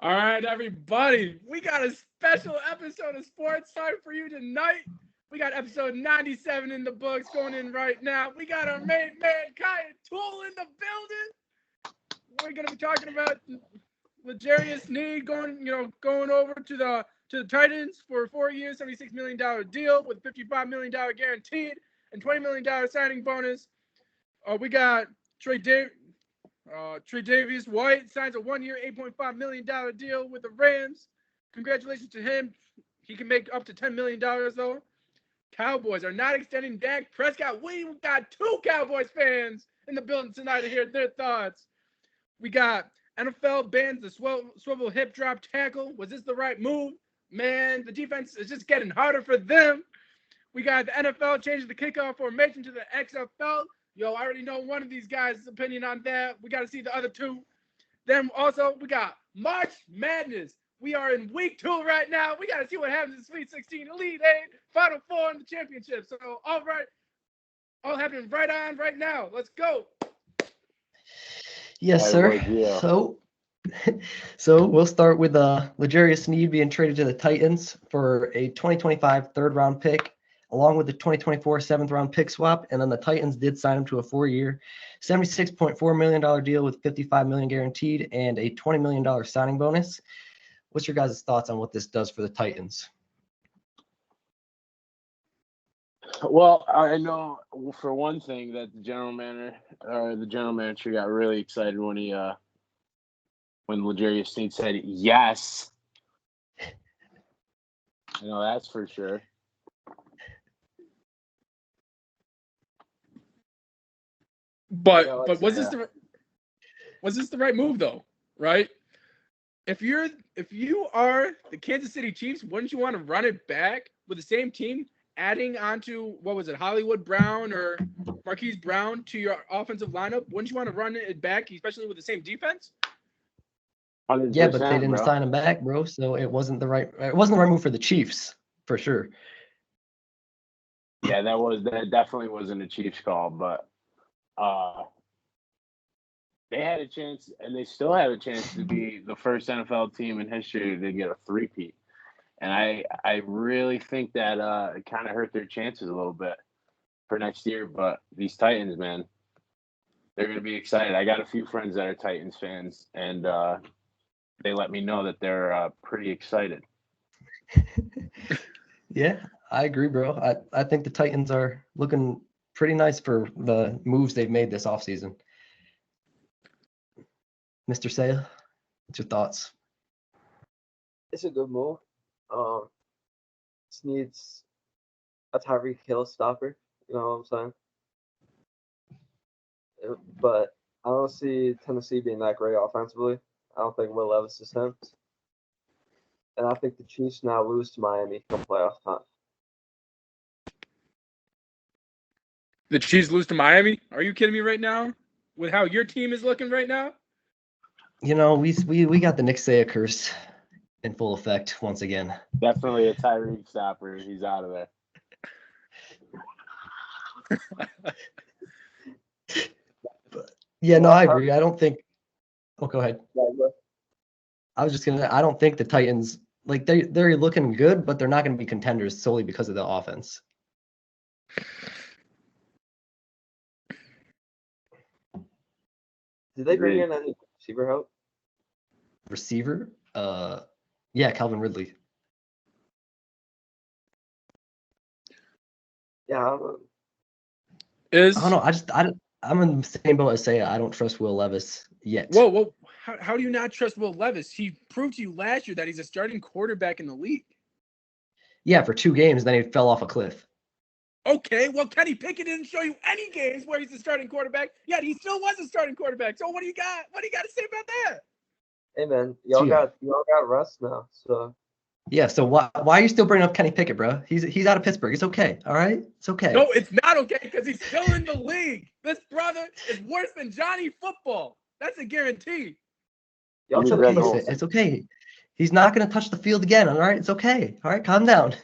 All right, everybody. We got a special episode of Sports Talk for you tonight. We got episode 97 in the books going in right now. We got our main man, Kyle Tool, in the building. We're gonna be talking about L'Jarius Sneed going over to the Titans for a 4 year, $76 million deal with $55 million guaranteed and $20 million signing bonus. We got Trey Davis White signs a 1 year, $8.5 million deal with the Rams. Congratulations to him. He can make up to $10 million, though. Cowboys are not extending Dak Prescott. We got two Cowboys fans in the building tonight to hear their thoughts. We got NFL bans the swivel hip drop tackle. Was this the right move? Man, the defense is just getting harder for them. We got the NFL changing the kickoff formation to the XFL. Yo, I already know one of these guys' opinion on that. We got to see the other two. Then also, we got March Madness. We are in week 2 right now. We got to see what happens in Sweet 16, Elite 8, Final 4, and the championship. So, all right, all happening right now. Let's go. Yes, sir. So we'll start with L'Jarius Sneed being traded to the Titans for a 2025 third-round pick, along with the 2024 seventh-round pick swap. And then the Titans did sign him to a 4-year, $76.4 million deal with $55 million guaranteed and a $20 million signing bonus. What's your guys' thoughts on what this does for the Titans? Well, I know for one thing that the general manager got really excited when L'Jarius Sneed said yes. I know that's for sure. But was this the right move though? Right? If you are the Kansas City Chiefs, wouldn't you want to run it back with the same team, adding onto Hollywood Brown or Marquise Brown to your offensive lineup? Wouldn't you want to run it back, especially with the same defense? Yeah, but they didn't sign him back, bro. So it wasn't the right move for the Chiefs, for sure. Yeah, that definitely wasn't a Chiefs call, but they had a chance, and they still have a chance to be the first NFL team in history to get a three-peat. And I really think that it kind of hurt their chances a little bit for next year. But these Titans, man, they're going to be excited. I got a few friends that are Titans fans, and they let me know that they're pretty excited. Yeah, I agree, bro. I think the Titans are looking pretty nice for the moves they've made this offseason. Mr. Saya, what's your thoughts? It's a good move. Just needs a Tyreek Hill stopper. You know what I'm saying? But I don't see Tennessee being that great offensively. I don't think Will Levis is him. And I think the Chiefs now lose to Miami come playoff time. The Chiefs lose to Miami? Are you kidding me right now? With how your team is looking right now? You know, we got the Nick Saya curse in full effect once again. Definitely a Tyreek stopper. He's out of there. But, yeah, no, I agree. I don't think. Oh, go ahead. I was just gonna. I don't think the Titans they're looking good, but they're not going to be contenders solely because of the offense. Did they bring in any receiver help? Receiver? Yeah, Calvin Ridley. Yeah, I don't know. I'm in the same boat as Saya. I don't trust Will Levis yet. Whoa. How do you not trust Will Levis? He proved to you last year that he's a starting quarterback in the league. Yeah, for 2 games, then he fell off a cliff. Okay, well, Kenny Pickett didn't show you any games where he's a starting quarterback, yet he still was a starting quarterback. So what do you got? What do you got to say about that? Hey man, y'all got rest now. So yeah. So why are you still bringing up Kenny Pickett, bro? He's out of Pittsburgh. It's okay. All right, it's okay. No, it's not okay because he's still in the league. This brother is worse than Johnny Football. That's a guarantee. It's okay. It's okay. He's not going to touch the field again. All right, it's okay. All right, calm down.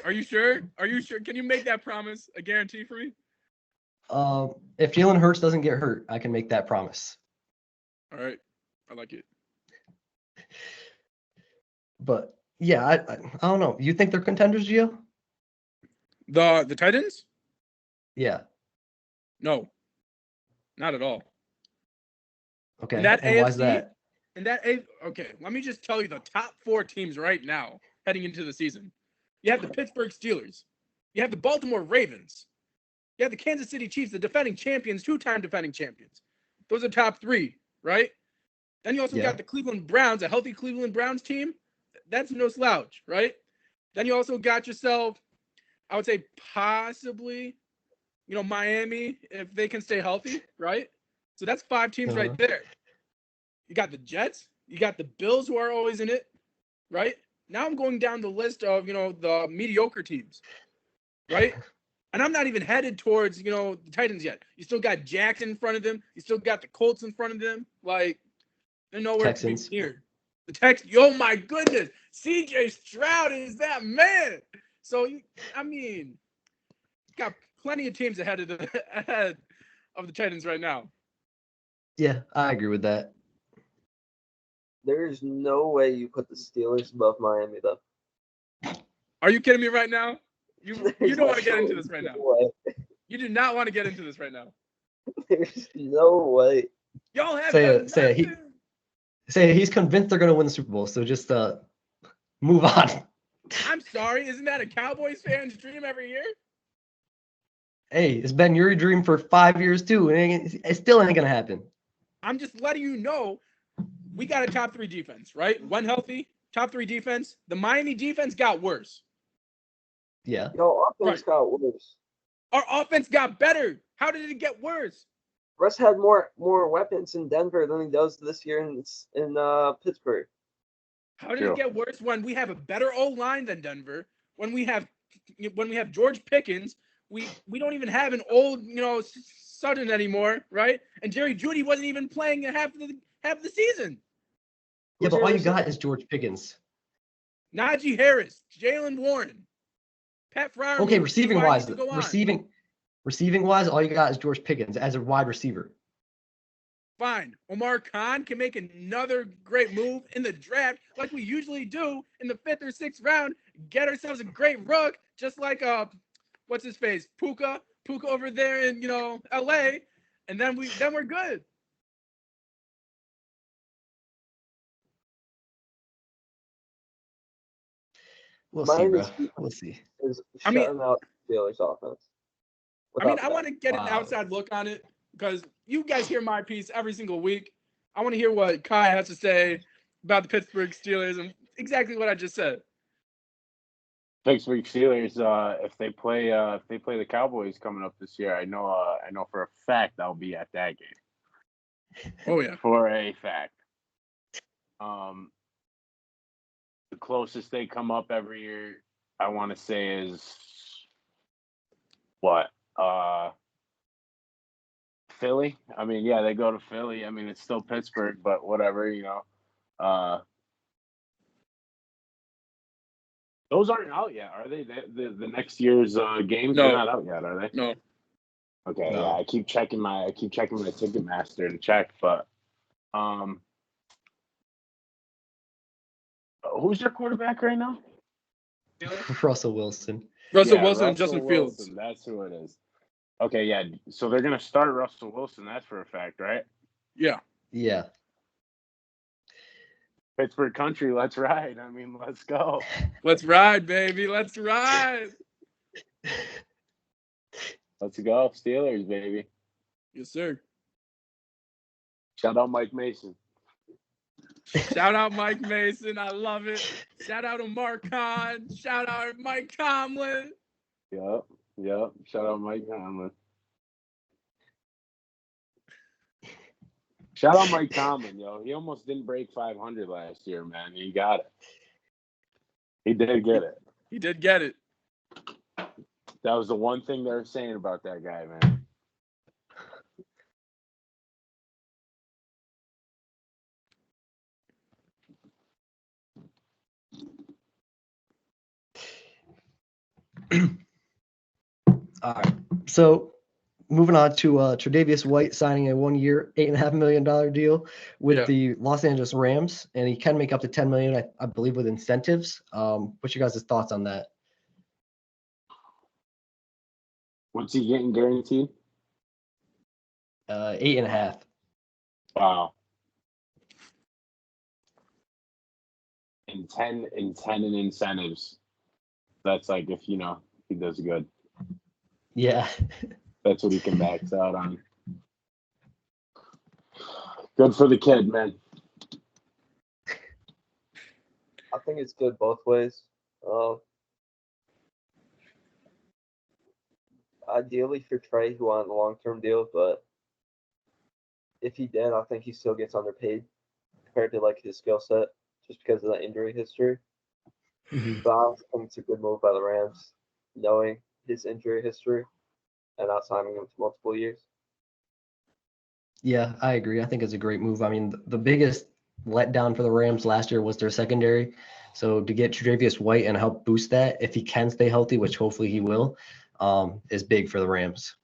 Are you sure? Are you sure? Can you make that promise a guarantee for me? If Jalen Hurts doesn't get hurt, I can make that promise. All right, I like it. But yeah, I don't know. You think they're contenders, Gio? The Titans? Yeah. No, not at all. Okay. In that And why's AFC, that? okay, let me just tell you the top 4 teams right now heading into the season. You have the Pittsburgh Steelers. You have the Baltimore Ravens. You have the Kansas City Chiefs, the defending champions, 2-time defending champions. Those are top 3, right? Then you also got the Cleveland Browns, a healthy Cleveland Browns team. That's no slouch, right? Then you also got yourself, I would say possibly, Miami, if they can stay healthy, right? So that's 5 teams right there. You got the Jets. You got the Bills, who are always in it, right? Now I'm going down the list of, the mediocre teams, right? And I'm not even headed towards, the Titans yet. You still got Jackson in front of them. You still got the Colts in front of them. Like, they're nowhere Texans. to be near. The Texans, oh my goodness. CJ Stroud is that man. So, got plenty of teams ahead of the Titans right now. Yeah, I agree with that. There's no way you put the Steelers above Miami, though. Are you kidding me right now? You don't want to get into this right now. Way. You do not want to get into this right now. There's no way. Y'all have Say he's convinced they're going to win the Super Bowl. So just move on. I'm sorry. Isn't that a Cowboys fan's dream every year? Hey, it's been your dream for 5 years too, and it still ain't going to happen. I'm just letting you know we got a top 3 defense, right? When healthy, top 3 defense. The Miami defense got worse. Yeah. Yo, offense got worse. Our offense got better. How did it get worse? Russ had more weapons in Denver than he does this year in Pittsburgh. How did it get worse when we have a better O-line than Denver? When we have George Pickens, we don't even have an old, Sutton anymore, right? And Jerry Jeudy wasn't even playing half the season. Yeah, but all you got is George Pickens. Najee Harris, Jalen Warren, Pat Fryer. Okay, receiving wise, all you got is George Pickens as a wide receiver. Fine. Omar Khan can make another great move in the draft, like we usually do in the 5th or 6th round. Get ourselves a great rook, just like what's his face, Puka over there in LA, and then we're good. We'll see, bro. We'll see. Is shutting out the Steelers offense. I want to get an outside look on it because you guys hear my piece every single week. I want to hear what Kai has to say about the Pittsburgh Steelers and exactly what I just said. Pittsburgh Steelers, if they play the Cowboys coming up this year, I know for a fact I'll be at that game. Oh yeah, for a fact. The closest they come up every year, I want to say, is what? Philly. I mean, yeah, they go to Philly. I mean, it's still Pittsburgh, but whatever, Those aren't out yet, are they? The next year's games are not out yet, are they? No. Okay, no. Yeah, I keep checking my Ticketmaster to check, but who's your quarterback right now? Russell Wilson. Russell Wilson and Justin Fields. That's who it is. Okay, yeah. So they're gonna start Russell Wilson. That's for a fact, right? Yeah. Yeah. Pittsburgh country, let's ride. I mean, let's go. Let's ride, baby. Let's ride. Let's go, Steelers, baby. Yes, sir. Shout out Mike Mason. Shout out Mike Mason. I love it. Shout out to Mark Khan. Shout out Mike Tomlin. Yep. Shout out Mike Tomlin. Shout out Mike Tomlin, yo. He almost didn't break 500 last year, man. He got it. He did get it. He did get it. That was the one thing they're saying about that guy, man. All right. So moving on to Tre'Davious White signing a 1 year, $8.5 million deal with the Los Angeles Rams, and he can make up to $10 million, I believe, with incentives. What's your guys' thoughts on that? What's he getting guaranteed? 8.5. Wow. And 10 in incentives. That's like if he does good. Yeah. That's what he can max out on. Good for the kid, man. I think it's good both ways. Ideally for Trey, he wanted a long-term deal, but if he did, I think he still gets underpaid compared to like his skill set, just because of the injury history. Mhm. But I also think it's a good move by the Rams, knowing his injury history and not signing him for multiple years. Yeah, I agree. I think it's a great move. I mean, the biggest letdown for the Rams last year was their secondary. So to get Tre'Davious White and help boost that, if he can stay healthy, which hopefully he will, is big for the Rams.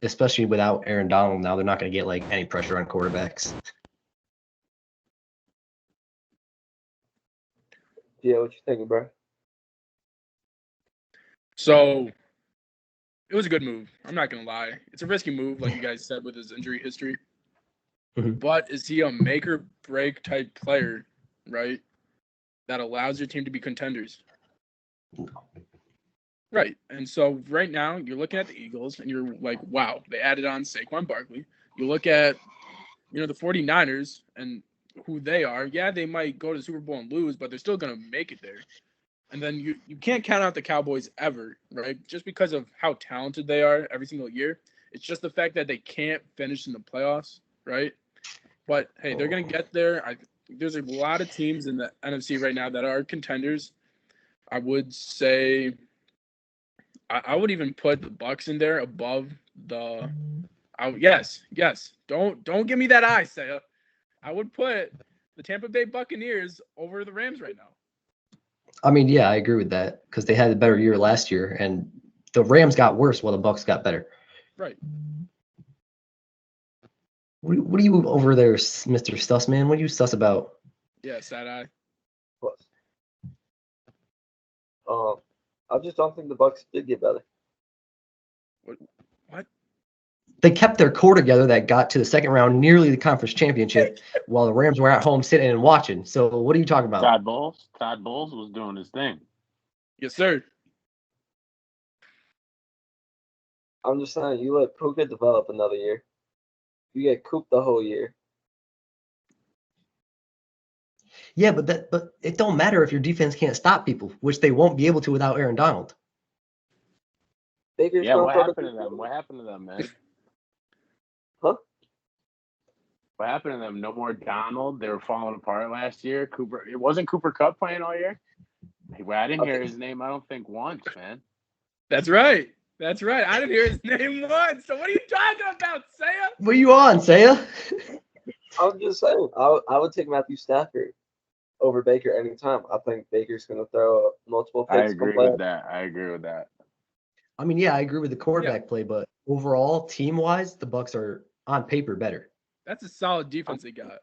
Especially without Aaron Donald now, they're not going to get like any pressure on quarterbacks. Yeah, what you thinking, bro? So it was a good move. I'm not gonna lie. It's a risky move, like you guys said, with his injury history. Mhm. But is he a make or break type player, right? That allows your team to be contenders. Right. And so right now you're looking at the Eagles and you're like, wow, they added on Saquon Barkley. You look at, the 49ers and who they are. Yeah, they might go to the Super Bowl and lose, but they're still gonna make it there. And then you can't count out the Cowboys ever, right? Just because of how talented they are every single year. It's just the fact that they can't finish in the playoffs, right? But hey, they're gonna get there. There's a lot of teams in the NFC right now that are contenders. I would say I would even put the Bucks in there above the. Yes. Don't give me that eye, Saya. I would put the Tampa Bay Buccaneers over the Rams right now. I mean, yeah, I agree with that because they had a better year last year, and the Rams got worse while the Bucks got better. Right. What are you over there, Mr. Sussman? What are you sus about? Yeah, sad eye. Plus, I just don't think the Bucks did get better. What? They kept their core together that got to the second round, nearly the conference championship, while the Rams were at home sitting and watching. So what are you talking about? Todd Bowles was doing his thing. Yes, sir. I'm just saying, you let Puka develop another year. You get cooped the whole year. Yeah, but it don't matter if your defense can't stop people, which they won't be able to without Aaron Donald. Baker's Yeah, gonna what throw happened the- to them? What happened to them, man? Huh? What happened to them? No more Donald. They were falling apart last year. It wasn't Cooper Kupp playing all year. Well, I didn't hear his name, I don't think, once, man. That's right. I didn't hear his name once. So what are you talking about, Saya? What are you on, Saya? I'm just saying, I would take Matthew Stafford over Baker anytime. I think Baker's gonna throw multiple I picks. agree with that. I mean, yeah, I agree with the quarterback play, but overall, team-wise, the Bucks are on paper better. That's a solid defense they got.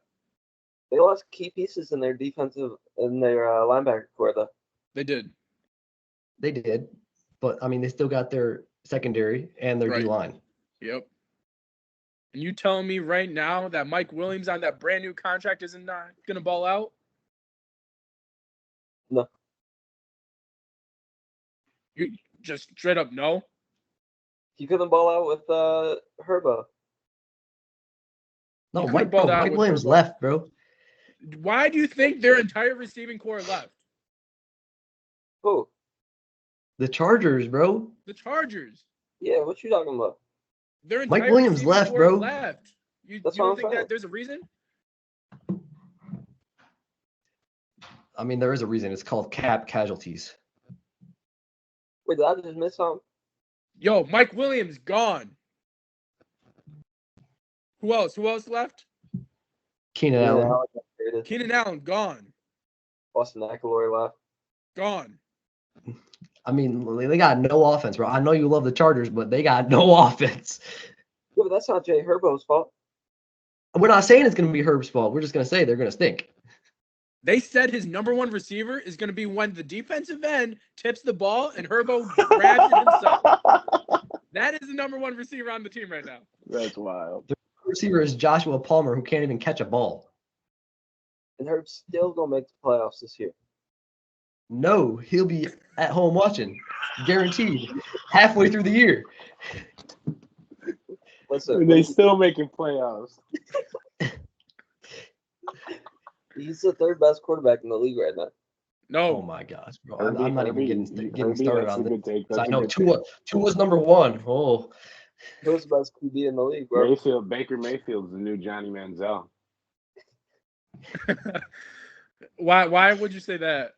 They lost key pieces in their linebacker core, though. They did. They did, but I mean, they still got their secondary and their Right. D-line. Yep. And you telling me right now that Mike Williams on that brand new contract isn't not gonna ball out? No. You just straight up no? He couldn't ball out with Herbo. No, could've Mike balled out with Williams Herbo. left, bro. Why do you think their entire receiving core left? Who? The Chargers, bro. The Chargers. Yeah, what you talking about? Their Mike entire Williams receiving left, core bro. left. You That's don't what I'm think saying. that there's a reason? I mean, there is a reason. It's called cap casualties. Wait, did I just miss something? Yo, Mike Williams gone. Who else? Who else left? Keenan Allen. Allen got traded. Keenan Allen gone. Austin Eckler left. Gone. I mean, they got no offense, bro. I know you love the Chargers, but they got no offense. Yeah, but that's not Jay Herbo's fault. We're not saying it's going to be Herb's fault. We're just going to say they're going to stink. They said his number one receiver is going to be when the defensive end tips the ball and Herbo grabs it himself. That is the number one receiver on the team right now. That's wild. The receiver is Joshua Palmer, who can't even catch a ball. And Herb's still gonna make the playoffs this year. No, he'll be at home watching, guaranteed, halfway through the year. Listen, They still making playoffs. he's the third best quarterback in the league right now. Oh No, my gosh, bro! Herbie, I'm not even getting started that's on a this. good take. I That's a know good take. Tua's number one. Oh, Who's the best QB in the league, bro? Baker Mayfield's the new Johnny Manziel. why would you say that?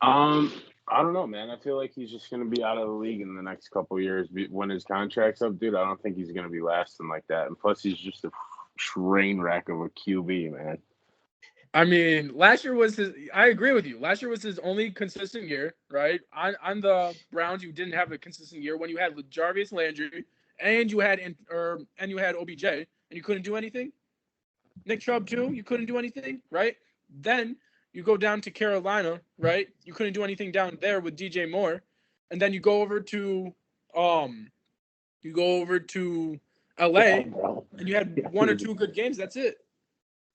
I don't know, man. I feel like he's just gonna be out of the league in the next couple of years when his contract's up, dude. I don't think he's gonna be lasting like that. And plus, he's just a train wreck of a QB, man. I mean, last year was his. I agree with you. Last year was his only consistent year, right? On the Browns, you didn't have a consistent year when you had Jarvis Landry and you had OBJ, and you couldn't do anything. Nick Chubb too, you couldn't do anything, right? Then you go down to Carolina, right? You couldn't do anything down there with DJ Moore, and then you go over to LA, and you had one or two good games. That's it.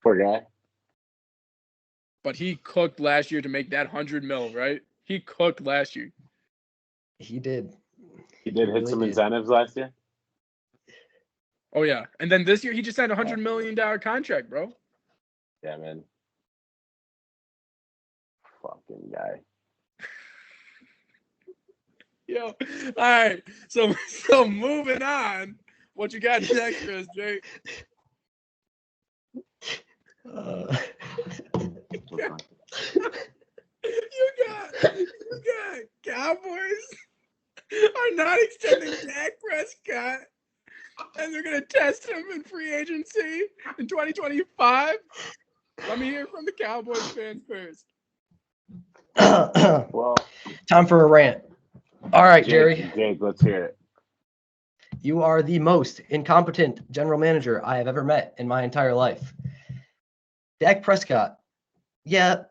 Poor guy. But he cooked last year to make that $100 million, right? He cooked last year. he did. He did hit some incentives last year. Oh yeah, and then this year he just signed a $100 million contract, bro. Yeah, man. Fucking guy. Yo, all right. So moving on. What you got next, Chris, Jake? You got Cowboys are not extending Dak Prescott, and they're gonna test him in free agency in 2025. Let me hear from the Cowboys fans first. Well, time for a rant. All right, Jerry. Jake, let's hear it. You are the most incompetent general manager I have ever met in my entire life. Dak Prescott, yeah,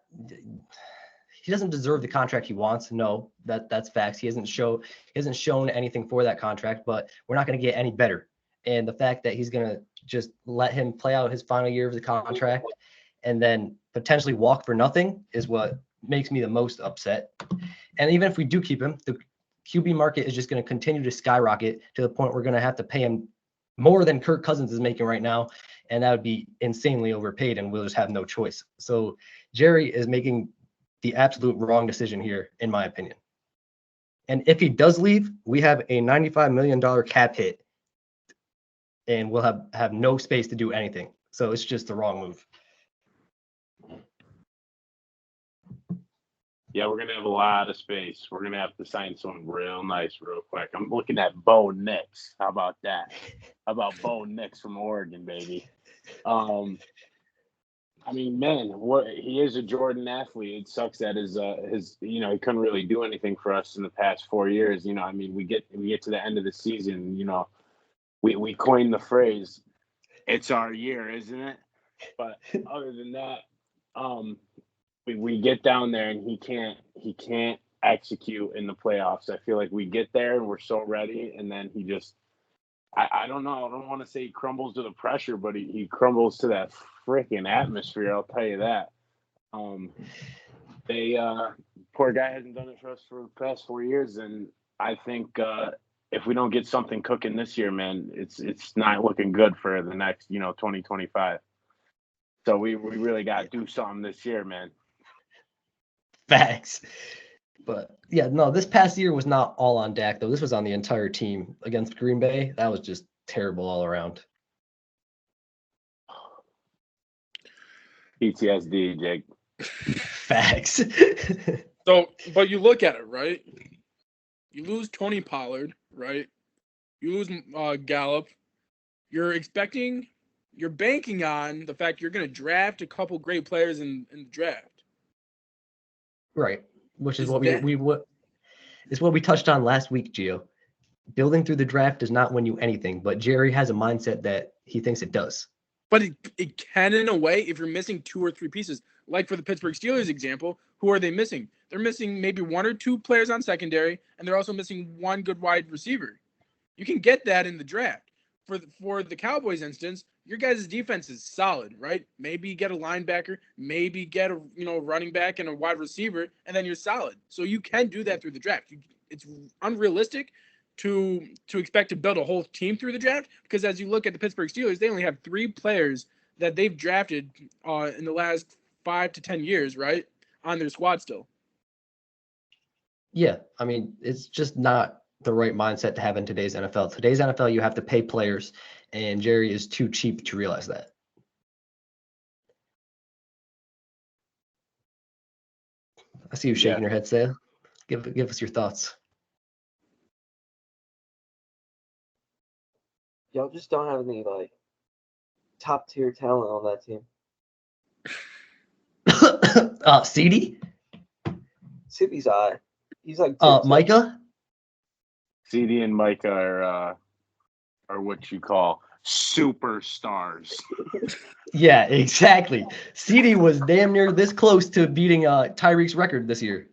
he doesn't deserve the contract he wants. No, that's facts. He hasn't shown anything for that contract, but we're not going to get any better. And the fact that he's going to just let him play out his final year of the contract and then potentially walk for nothing is what makes me the most upset. And even if we do keep him, the QB market is just going to continue to skyrocket to the point we're going to have to pay him more than Kirk Cousins is making right now. And that would be insanely overpaid, and we'll just have no choice. So Jerry is making the absolute wrong decision here, in my opinion. And if he does leave, we have a $95 million cap hit, and we'll have no space to do anything. So it's just the wrong move. Yeah, we're gonna have a lot of space. We're gonna have to sign someone real nice, real quick. I'm looking at Bo Nix. How about that? How about Bo Nix from Oregon, baby? I mean, man, he is a Jordan athlete. It sucks that his he couldn't really do anything for us in the past 4 years. I mean, we get to the end of the season. We coined the phrase, "It's our year," isn't it? But other than that, we get down there and he can't execute in the playoffs. I feel like we get there and we're so ready, and then he just I don't know. I don't want to say he crumbles to the pressure, but he crumbles to that freaking atmosphere. I'll tell you that. Poor guy hasn't done it for us for the past 4 years, and I think if we don't get something cooking this year, man, it's not looking good for the next 2025. So we really got to do something this year, man. Facts. But yeah, no, this past year was not all on Dak, though. This was on the entire team against Green Bay. That was just terrible all around. PTSD, Jake. Facts. So, but you look at it, right? You lose Tony Pollard, right? You lose Gallup. You're banking on the fact you're going to draft a couple great players in the draft. Right. Which is Is what that- what we touched on last week, Gio. Building through the draft does not win you anything, but Jerry has a mindset that he thinks it does. But it can in a way if you're missing 2 or 3 pieces. Like for the Pittsburgh Steelers example, who are they missing? They're missing maybe 1 or 2 players on secondary, and they're also missing 1 good wide receiver. You can get that in the draft. For the Cowboys instance, your guys' defense is solid, right? Maybe get a linebacker, maybe get a running back and a wide receiver, and then you're solid. So you can do that through the draft. It's unrealistic to expect to build a whole team through the draft because as you look at the Pittsburgh Steelers, they only have 3 players that they've drafted in the last 5 to 10 years, right, on their squad still. Yeah, I mean, it's just not the right mindset to have in today's NFL. Today's NFL, you have to pay players, and Jerry is too cheap to realize that. I see you shaking your head, Saya. Give us your thoughts. Y'all just don't have any like top tier talent on that team. CD? City's eye. He's like Micah? CD and Micah are what you call superstars. Yeah, exactly. CD was damn near this close to beating Tyreek's record this year.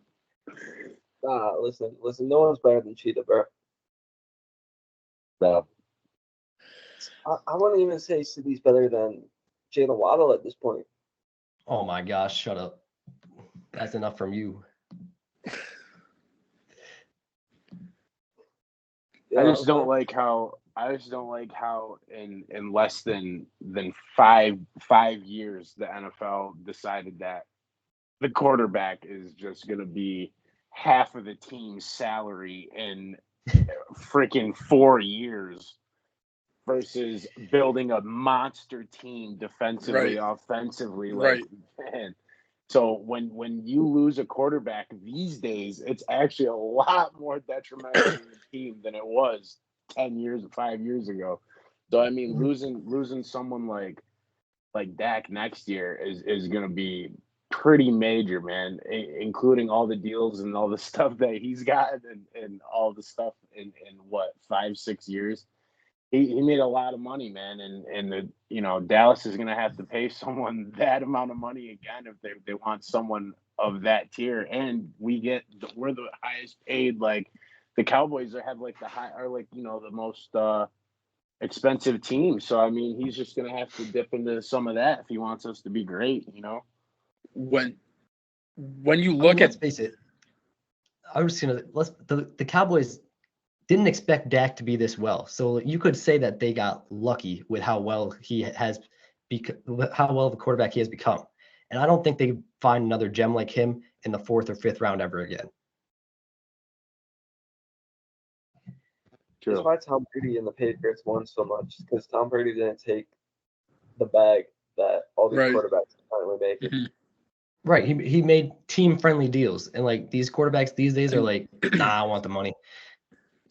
Listen. No one's better than Cheetah, bro. So, I wouldn't even say City's better than Jalen Waddle at this point. Oh my gosh, shut up. That's enough from you. I just don't like how in less than 5 years the NFL decided that the quarterback is just going to be half of the team's salary in freaking 4 years versus building a monster team defensively, offensively. Like, man. So when you lose a quarterback these days, it's actually a lot more detrimental to the team than it was 5 years ago. So I mean, losing someone like Dak next year is going to be pretty major, man, including all the deals and all the stuff that he's got and all the stuff in what 5-6 years. He made a lot of money, man, and Dallas is going to have to pay someone that amount of money again if they want someone of that tier. And we're the highest paid. Like the Cowboys are the most expensive team. So I mean, he's just going to have to dip into some of that if he wants us to be great. When you look let's face it, I was the Cowboys didn't expect Dak to be this well. So you could say that they got lucky with how well how well of a quarterback he has become. And I don't think they find another gem like him in the 4th or 5th round ever again. That's why Tom Brady and the Patriots won so much, because Tom Brady didn't take the bag that all these quarterbacks are currently making. Mm-hmm. Right. He made team-friendly deals. And like these quarterbacks these days are like, nah, I want the money.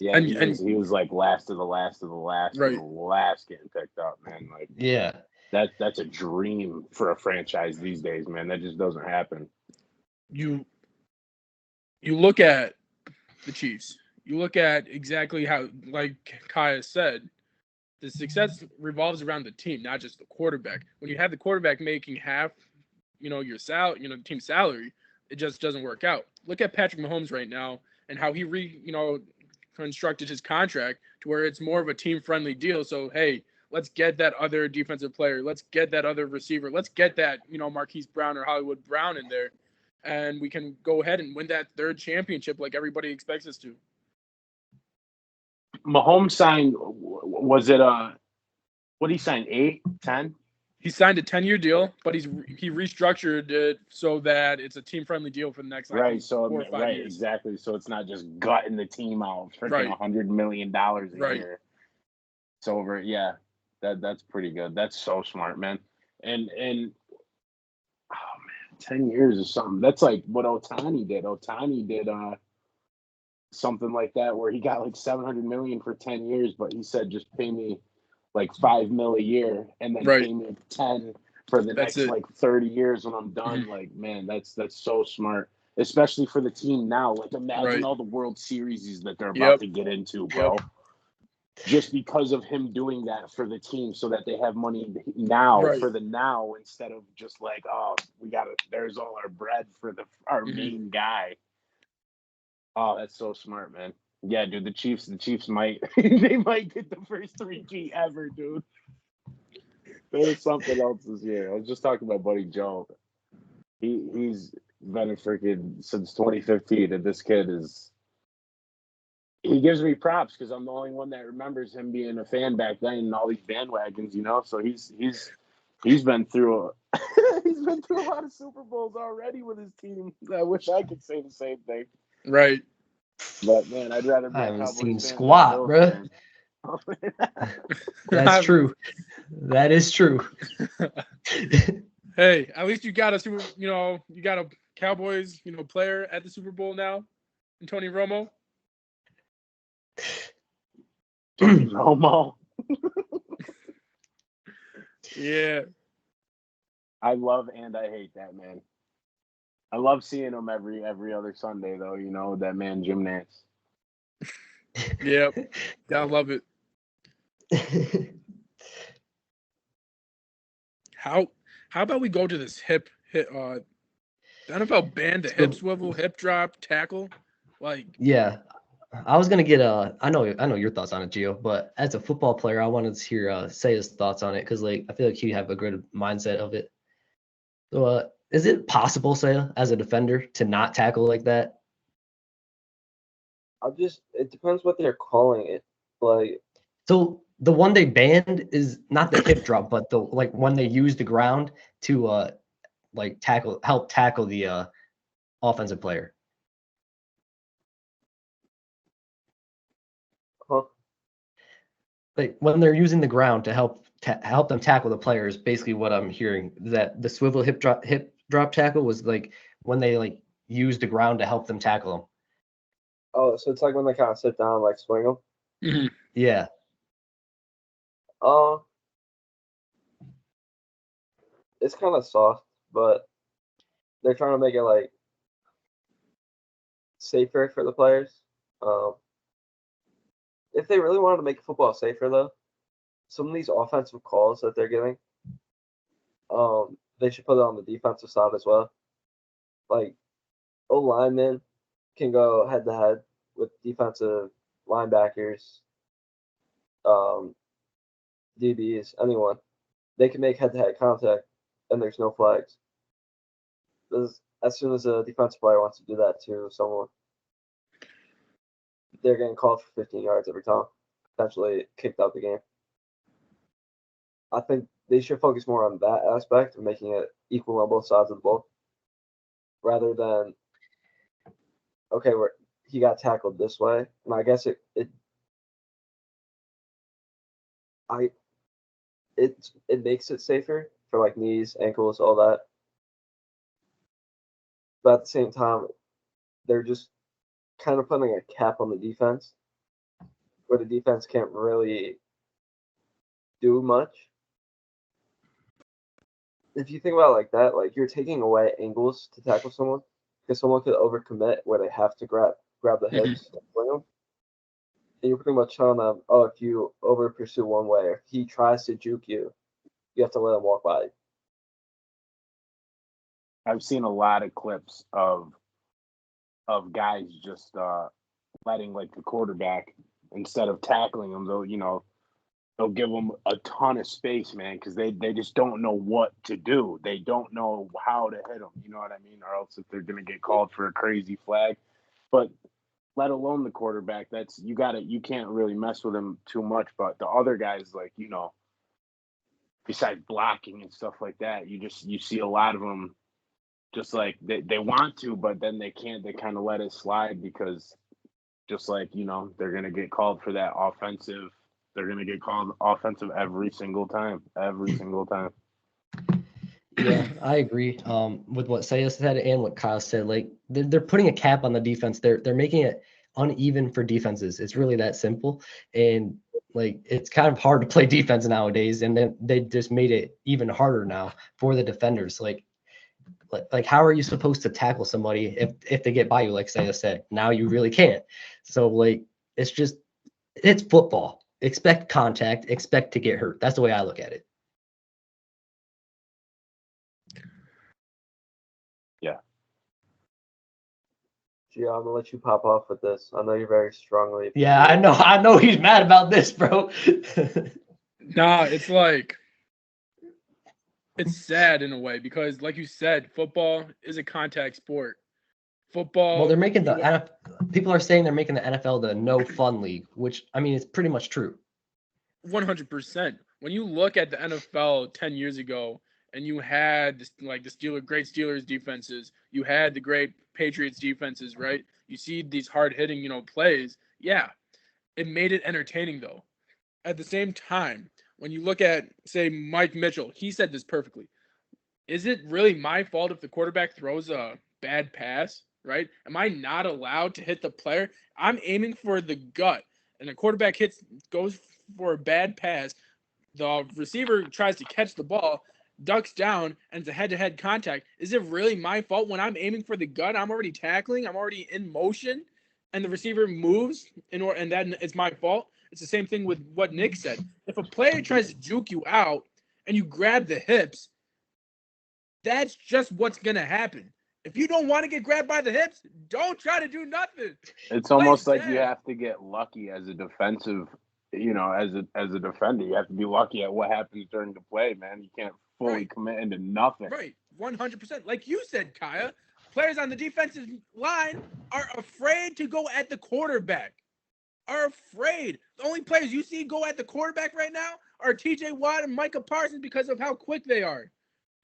Yeah, he was like last of the last of the last of the last getting picked up, man. Like, yeah, that's a dream for a franchise these days, man. That just doesn't happen. You look at the Chiefs. You look at exactly how, like Kaya said, the success revolves around the team, not just the quarterback. When you have the quarterback making half, your the team salary, it just doesn't work out. Look at Patrick Mahomes right now and how he constructed his contract to where it's more of a team-friendly deal. So, hey, let's get that other defensive player. Let's get that other receiver. Let's get that, Marquise Brown or Hollywood Brown in there. And we can go ahead and win that 3rd championship like everybody expects us to. Mahomes signed, was it what did he sign, 8, 10? He signed a 10-year deal, but he restructured it so that it's a team-friendly deal for the next 4 or 5 years. Exactly. So it's not just gutting the team out for $100 million a year. It's over. Yeah, that's pretty good. That's so smart, man. And oh man, 10 years is something. That's like what Ohtani did. Ohtani did something like that where he got like $700 million for 10 years, but he said just pay me like $5 million a year and then pay me 10 for the next like 30 years when I'm done. Like, man, that's so smart. especially for the team now. Like, imagine all the World Series that they're about to get into, bro. Just because of him doing that for the team so that they have money now for the now instead of just like, oh, there's all our bread for our main guy. Oh, that's so smart, man. Yeah, dude, the Chiefs might they might get the first 3G ever, dude. There's something else this year. I was just talking about Buddy Joe. He's been a freaking since 2015, and this kid he gives me props because I'm the only one that remembers him being a fan back then and all these bandwagons, you know. So he's been through he's been through a lot of Super Bowls already with his team. I wish I could say the same thing. Right. But man, I'd rather be I a haven't Cowboys seen fan squat, bro. Fan. That's true. That is true. Hey, at least you got a Cowboys, player at the Super Bowl now, and Tony Romo. Romo. Yeah. I love and I hate that man. I love seeing him every other Sunday though, that man Jim Nance. Yeah. I love it. How about we go to this hip the NFL banned the hip swivel, hip drop, tackle? Like, yeah. I was gonna get I know your thoughts on it, Gio, but as a football player, I wanted to hear say his thoughts on it because I feel like you have a good mindset of it. So is it possible, say, as a defender to not tackle like that? It depends what they're calling it. Like, so the one they banned is not the hip drop, but the when they use the ground to help tackle the offensive player. huh? Like when they're using the ground to help them tackle the players, basically what I'm hearing is that the swivel hip drop tackle was like when they use the ground to help them tackle them. Oh, so it's like when they kind of sit down, like swing them. mm-hmm. Yeah. It's kind of soft, but they're trying to make it like safer for the players. If they really wanted to make football safer, though, some of these offensive calls that they're getting, they should put it on the defensive side as well. Like, O-linemen can go head to head with defensive linebackers, DBs, anyone. They can make head to head contact, and there's no flags. As soon as a defensive player wants to do that to someone, they're getting called for 15 yards every time, potentially kicked out the game. I think they should focus more on that aspect of making it equal on both sides of the ball, rather than, okay, he got tackled this way, and I guess it makes it safer for like knees, ankles, all that. But at the same time, they're just kind of putting a cap on the defense, where the defense can't really do much. If you think about it like that, like you're taking away angles to tackle someone because someone could overcommit where they have to grab the hips and bring them. And you're pretty much telling them, oh, if you over pursue one way, if he tries to juke you, you have to let him walk by you. I've seen a lot of clips of guys just letting like the quarterback, instead of tackling them, they'll give them a ton of space, man, because they just don't know what to do. They don't know how to hit them, you know what I mean? Or else if they're going to get called for a crazy flag. But let alone the quarterback, you can't really mess with him too much. But the other guys, besides blocking and stuff like that, you see a lot of them just like they want to, but then they can't. They kind of let it slide because they're going to get called for that offensive. They're going to get called offensive every single time. Yeah, I agree with what Saya said and what Kyle said. Like they're putting a cap on the defense. They're making it uneven for defenses. It's really that simple. And it's kind of hard to play defense nowadays. And then they just made it even harder now for the defenders. Like Like how are you supposed to tackle somebody if they get by you, like Saya said? Now you really can't. So like it's football. Expect contact, expect to get hurt. That's the way I look at it. Yeah. Gio, I'm gonna let you pop off with this. I know you're very strongly. Yeah, I know he's mad about this, bro. Nah, it's like it's sad in a way because, like you said, football is a contact sport. Football. Well, they're making people are saying they're making the NFL the no fun league, which I mean, it's pretty much true. 100%. When you look at the NFL 10 years ago and you had the great Steelers defenses, you had the great Patriots defenses, right? You see these hard-hitting, plays. Yeah, it made it entertaining though. At the same time, when you look at, say, Mike Mitchell, he said this perfectly. Is it really my fault if the quarterback throws a bad pass, right? Am I not allowed to hit the player? I'm aiming for the gut, and the quarterback goes for a bad pass. The receiver tries to catch the ball, ducks down, and it's a head-to-head contact. Is it really my fault when I'm aiming for the gut? I'm already tackling. I'm already in motion, and the receiver moves, and then it's my fault. It's the same thing with what Nick said. If a player tries to juke you out and you grab the hips, that's just what's going to happen. If you don't want to get grabbed by the hips, don't try to do nothing. It's almost like you have to get lucky as a defensive, as a defender. You have to be lucky at what happens during the play, man. You can't fully commit into nothing. Right, 100%. Like you said, Kaya, players on the defensive line are afraid to go at the quarterback. Are afraid. The only players you see go at the quarterback right now are TJ Watt and Micah Parsons because of how quick they are.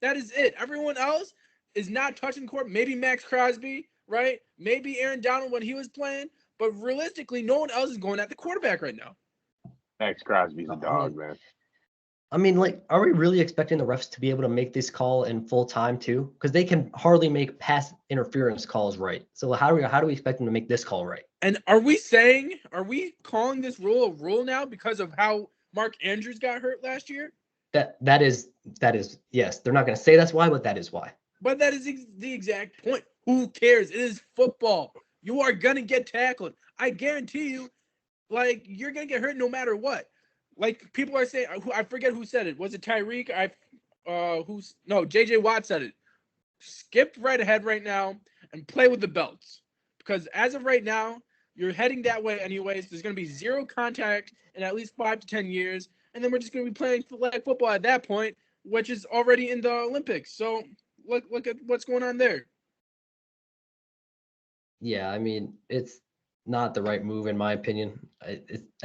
That is it. Everyone else is not touching the court. Maybe Max Crosby, right? Maybe Aaron Donald when he was playing. But realistically, no one else is going at the quarterback right now. Max Crosby's a dog, man. I mean, like, are we really expecting the refs to be able to make this call in full time too? Because they can hardly make pass interference calls right. So how do we expect them to make this call right? And are we calling this rule a rule now because of how Mark Andrews got hurt last year? That is yes. They're not going to say that's why, but that is why. But that is the exact point. Who cares? It is football. You are gonna get tackled. I guarantee you, like you're gonna get hurt no matter what. Like people are saying, I forget who said it. Was it Tyreek? JJ Watt said it. Skip right ahead right now and play with the belts. Because as of right now, you're heading that way anyways. There's going to be zero contact in at least 5 to 10 years. And then we're just going to be playing flag football at that point, which is already in the Olympics. So look at what's going on there. Yeah, I mean, it's not the right move in my opinion.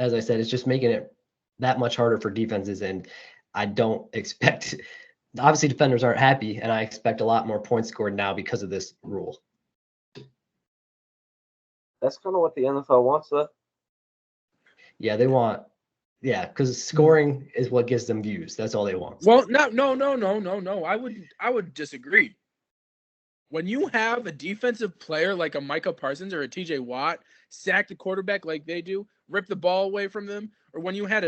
As I said, it's just making it that much harder for defenses, and I don't expect. Obviously, defenders aren't happy, and I expect a lot more points scored now because of this rule. That's kind of what the NFL wants, though. Yeah, they want. Yeah, because scoring is what gives them views. That's all they want. Well, no. I would disagree. When you have a defensive player like a Micah Parsons or a TJ Watt sack the quarterback like they do, rip the ball away from them, or when you had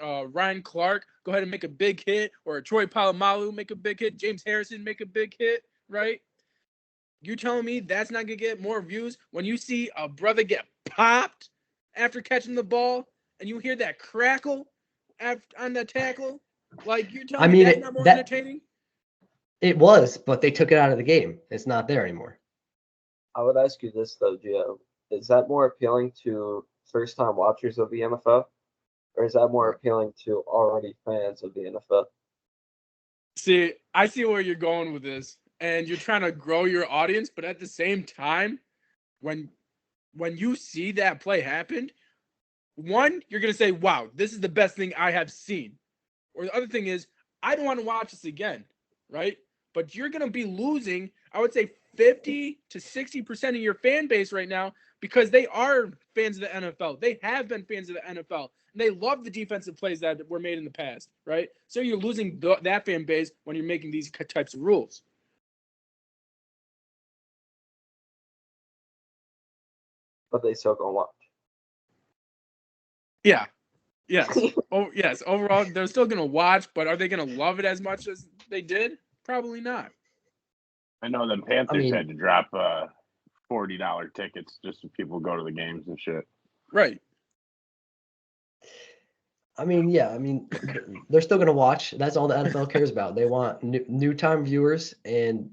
Ryan Clark go ahead and make a big hit, or a Troy Polamalu make a big hit, James Harrison make a big hit, right? You telling me that's not going to get more views when you see a brother get popped after catching the ball and you hear that crackle on the tackle? Like, you're telling me that's not more entertaining? It was, but they took it out of the game. It's not there anymore. I would ask you this, though, Gio. Is that more appealing to first-time watchers of the NFL? Or is that more appealing to already fans of the NFL? See, I see where you're going with this. And you're trying to grow your audience, but at the same time, when you see that play happen, one, you're going to say, wow, this is the best thing I have seen. Or the other thing is, I don't want to watch this again, right? But you're going to be losing, I would say, 50 to 60% of your fan base right now because they are fans of the NFL. They have been fans of the NFL. And they love the defensive plays that were made in the past, right? So you're losing that fan base when you're making these types of rules. But they still gonna watch. Yeah. Yes. Yes. Overall, they're still gonna watch, but are they gonna love it as much as they did? Probably not. I know the Panthers mean- had to drop $40 tickets just so people go to the games and shit. Right. I mean, yeah. I mean, they're still going to watch. That's all the NFL cares about. They want new time viewers and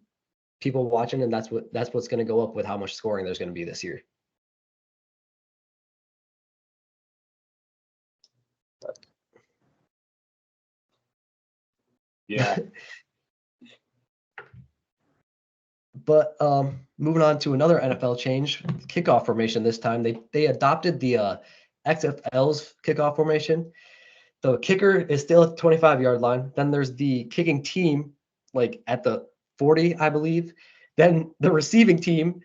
people watching, and that's what's going to go up with how much scoring there's going to be this year. Yeah. But moving on to another NFL change, kickoff formation this time. They adopted the XFL's kickoff formation. The kicker is still at the 25-yard line. Then there's the kicking team, like at the 40, I believe. Then the receiving team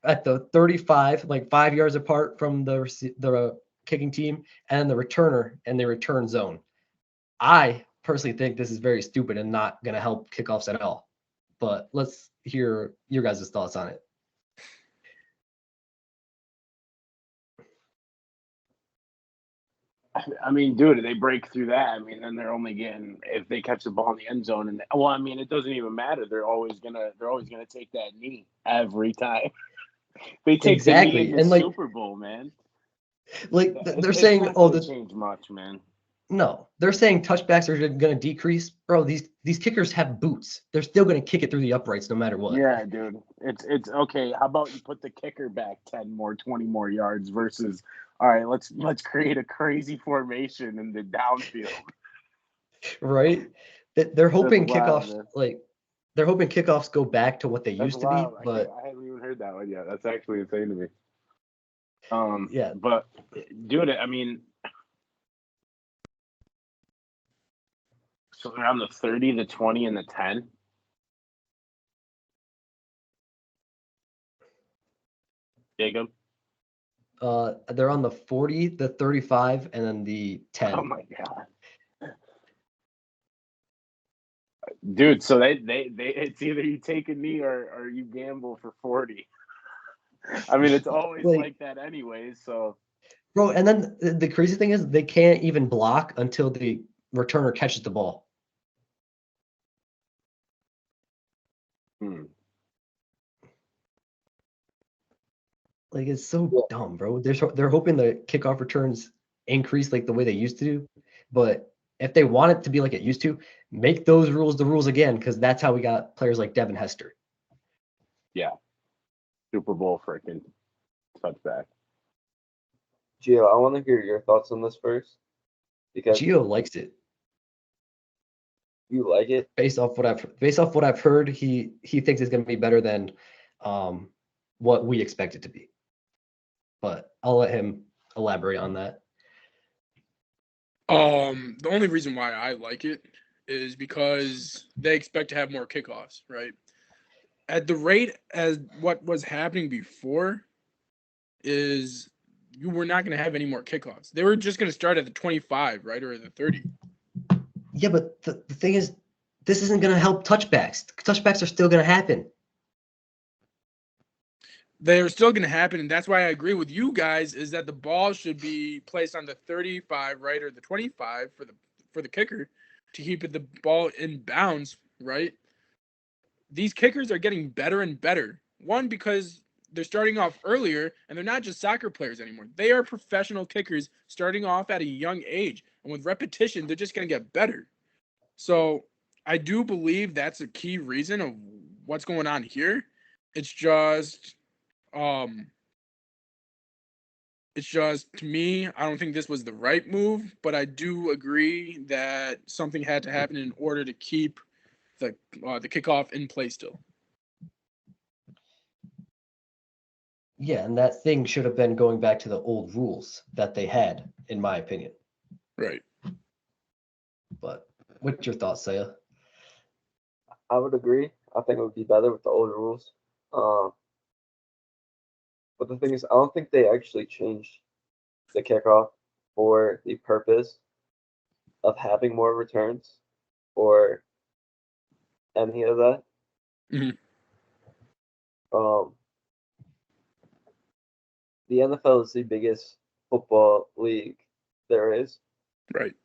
at the 35, like 5 yards apart from the kicking team, and the returner and the return zone. I personally think this is very stupid and not going to help kickoffs at all. But let's hear your guys' thoughts on it. I mean, dude, they break through that. I mean, then they're only getting if they catch the ball in the end zone, and well, I mean, it doesn't even matter. They're always gonna take that knee every time. They take Exactly. the knee in the And, like, Super Bowl, man. Like they're It's saying, not oh, gonna the change much, man. no, they're saying touchbacks are going to decrease. Bro, these kickers have boots. They're still going to kick it through the uprights no matter what. Yeah, dude. It's okay. How about you put the kicker back 10 more, 20 more yards versus all right, let's create a crazy formation in the downfield. Right? They're hoping That's wild, kickoffs man. they're hoping kickoffs go back to what they That's used to wild. be, but I haven't even heard that one yet. That's actually insane to me. yeah. But dude, I mean, so they're on the 30, the 20, and the 10. Jacob. They're on the 40, the 35, and then the 10. Oh my god. Dude, so they it's either you take a knee or you gamble for 40. I mean, it's always like that anyways, so Bro, and then the crazy thing is they can't even block until the returner catches the ball. Like, it's so dumb, bro. They're hoping the kickoff returns increase like the way they used to do, but if they want it to be like it used to, make those rules the rules again, because that's how we got players like Devin Hester. yeah. Super Bowl freaking touchback. Gio, I want to hear your thoughts on this first. Because Gio likes it. you like it? Based off what I've heard, he thinks it's going to be better than what we expect it to be. But I'll let him elaborate on that. The only reason why I like it is because they expect to have more kickoffs, right? At the rate as what was happening before is you were not going to have any more kickoffs. They were just going to start at the 25, right, or the 30. Yeah, but the thing is, this isn't going to help touchbacks. Touchbacks are still going to happen. They're still going to happen, and that's why I agree with you guys is that the ball should be placed on the 35, right, or the 25 for the kicker to keep the ball in bounds, right? These kickers are getting better and better. One, because they're starting off earlier, and they're not just soccer players anymore. They are professional kickers starting off at a young age, and with repetition, they're just going to get better. So I do believe that's a key reason of what's going on here. It's just to me, I don't think this was the right move, but I do agree that something had to happen in order to keep the kickoff in play still. Yeah, and that thing should have been going back to the old rules that they had, in my opinion. Right. But what's your thoughts, Saya? I would agree. I think it would be better with the old rules. But the thing is, I don't think they actually changed the kickoff for the purpose of having more returns or any of that. Mhm. The NFL is the biggest football league there is. Right.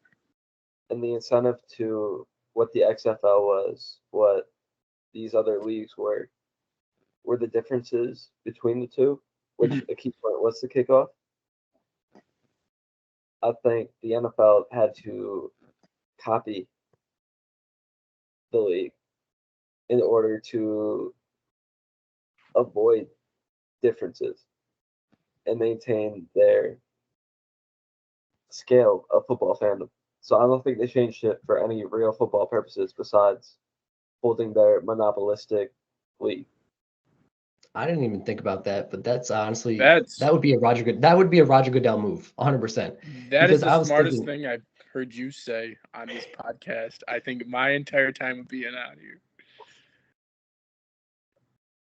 And the incentive to what the XFL was, what these other leagues were, were the differences between the two, which a key point was the kickoff. I think the NFL had to copy the league in order to avoid differences and maintain their scale of football fandom. So I don't think they changed it for any real football purposes besides holding their monopolistic league. I didn't even think about that, but that's honestly That would be a Roger Goodell move, 100%. That is Because I the was smartest thinking- thing I've heard you say on this podcast. I think my entire time of being out here.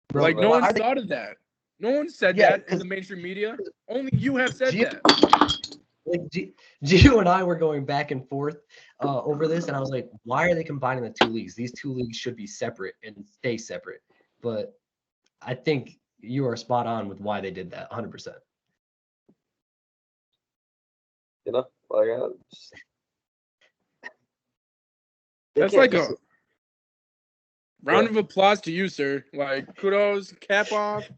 Bro, Like, no why one are they- thought of that. No one said Yeah, that in 'cause- the mainstream media. Only you have said Gio- that. Like Gio and I were going back and forth over this, and I was like, why are they combining the two leagues? These two leagues should be separate and stay separate. But I think you are spot on with why they did that, 100%. You know, like they That's can't like just- a round of applause to you, sir. Like, kudos, cap off.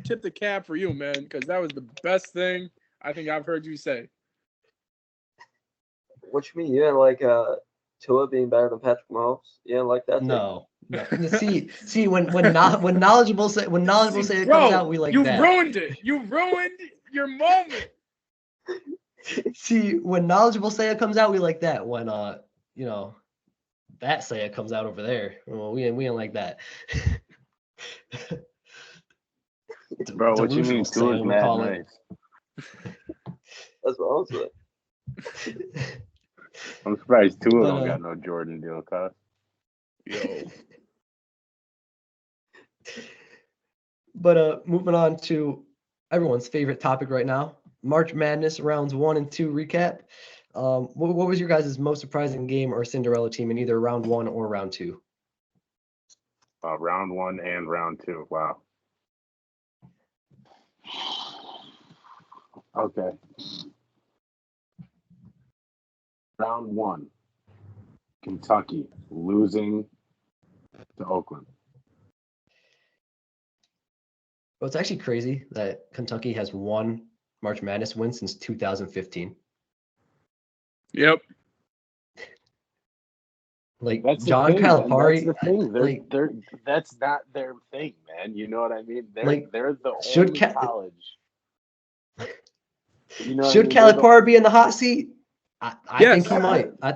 Tip the cap for you, man, because that was the best thing I think I've heard you say. What you mean? You didn't like Tua being better than Patrick Mahomes? You didn't like that? take? No. See, when knowledgeable say it comes out, we like you that. ruined it. You ruined your moment. See, when knowledgeable say it comes out, we like that. When that say it comes out over there, well, we ain't like that. Bro, what you mean? Delusional Tua's say, we'll mad call it. nice. That's what I was like. I'm surprised Tua But, don't got no Jordan deal, cuz. Yo. But moving on to everyone's favorite topic right now, March Madness rounds 1 and 2 recap. What was your guys' most surprising game or Cinderella team in either round 1 or round 2? Round 1 and round 2. Wow. Okay. Round 1. Kentucky losing to Oakland. Well, it's actually crazy that Kentucky has won March Madness win since 2015. Yep. Like That's John the thing, man. Calipari, That's the thing. like- That's not their thing, man. You know what I mean? Like, They're the should only Ca- college. You know what I should mean? They're the- Calipari be in the hot seat? I Yes. think he might. I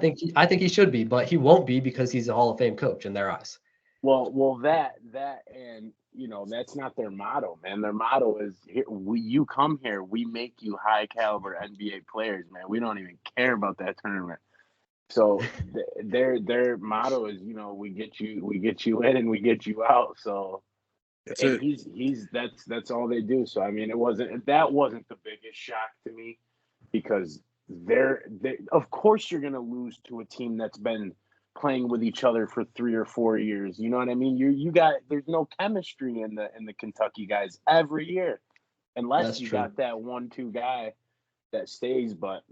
think he should be, but he won't be because he's a Hall of Fame coach in their eyes. Well, that, and that's not their motto, man. Their motto is, you come here, we make you high caliber NBA players, man. We don't even care about that tournament. So their motto is, we get you in and we get you out. So That's and it. that's all they do. So I mean, that wasn't the biggest shock to me, because they of course you're gonna lose to a team that's been playing with each other for 3 or 4 years. You know what I mean? There's no chemistry in the Kentucky guys every year, unless That's you true. got that 1-2 guy that stays. But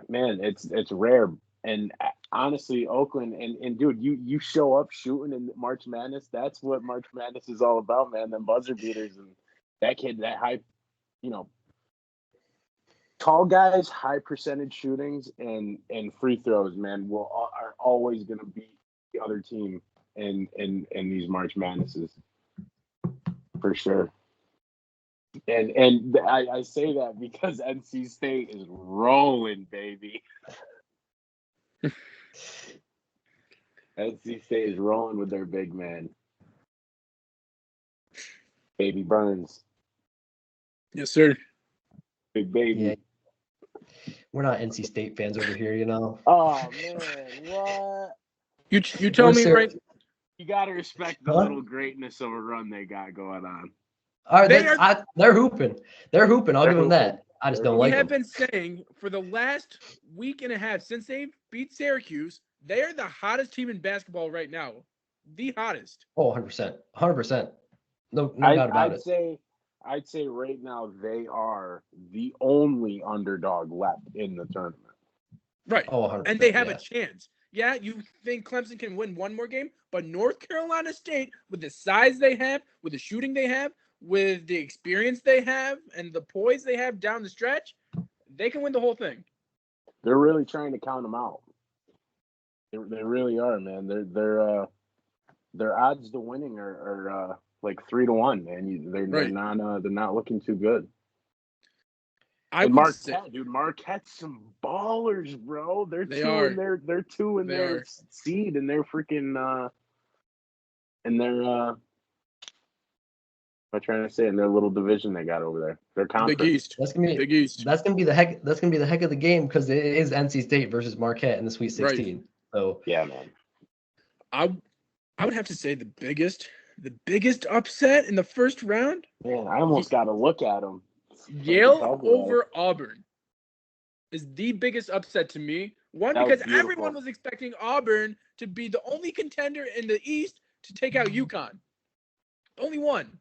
man, it's rare. And honestly, Oakland and dude, you show up shooting in March Madness. That's what March Madness is all about, man. Them buzzer beaters and that kid, that high, tall guys, high percentage shootings and free throws, man, are always going to beat the other team in these March Madnesses for sure. And I say that because NC State is rolling, baby. NC State is rolling with their big man, Baby Burns, Yes, sir. big baby. Yeah. We're not NC State fans over here, Oh man, what? You tell me We're right. You gotta respect the Huh? little greatness of a run they got going on. All right, They they're hooping. They're hooping. I'll They're give them hooping. that. I just don't We like have them. been saying for the last week and a half since they beat Syracuse, they are the hottest team in basketball right now. The hottest. Oh, 100%. 100%. No doubt about it. I'd say right now they are the only underdog left in the tournament. Right. Oh, 100%. And they have yeah. a chance. Yeah, you think Clemson can win one more game, but North Carolina State, with the size they have, with the shooting they have, with the experience they have, and the poise they have down the stretch, they can win the whole thing. They're really trying to count them out. They really are, man. Their odds to winning are like 3-1, man. They're not looking too good. I and would Marquette, say, dude, Marquette's some ballers, bro. They're They two are. in their seed and they're freaking in their I'm trying to say in their little division they got over there. Their conference. Big East. That's gonna be Big East. That's gonna be the heck of the game because it is NC State versus Marquette in the Sweet 16. Right. So Yeah, man. I would have to say the biggest upset in the first round, Man, I almost got to look at them. Yale over Auburn, is the biggest upset to me. One, That was because beautiful. everyone was expecting Auburn to be the only contender in the East to take out UConn. Only one,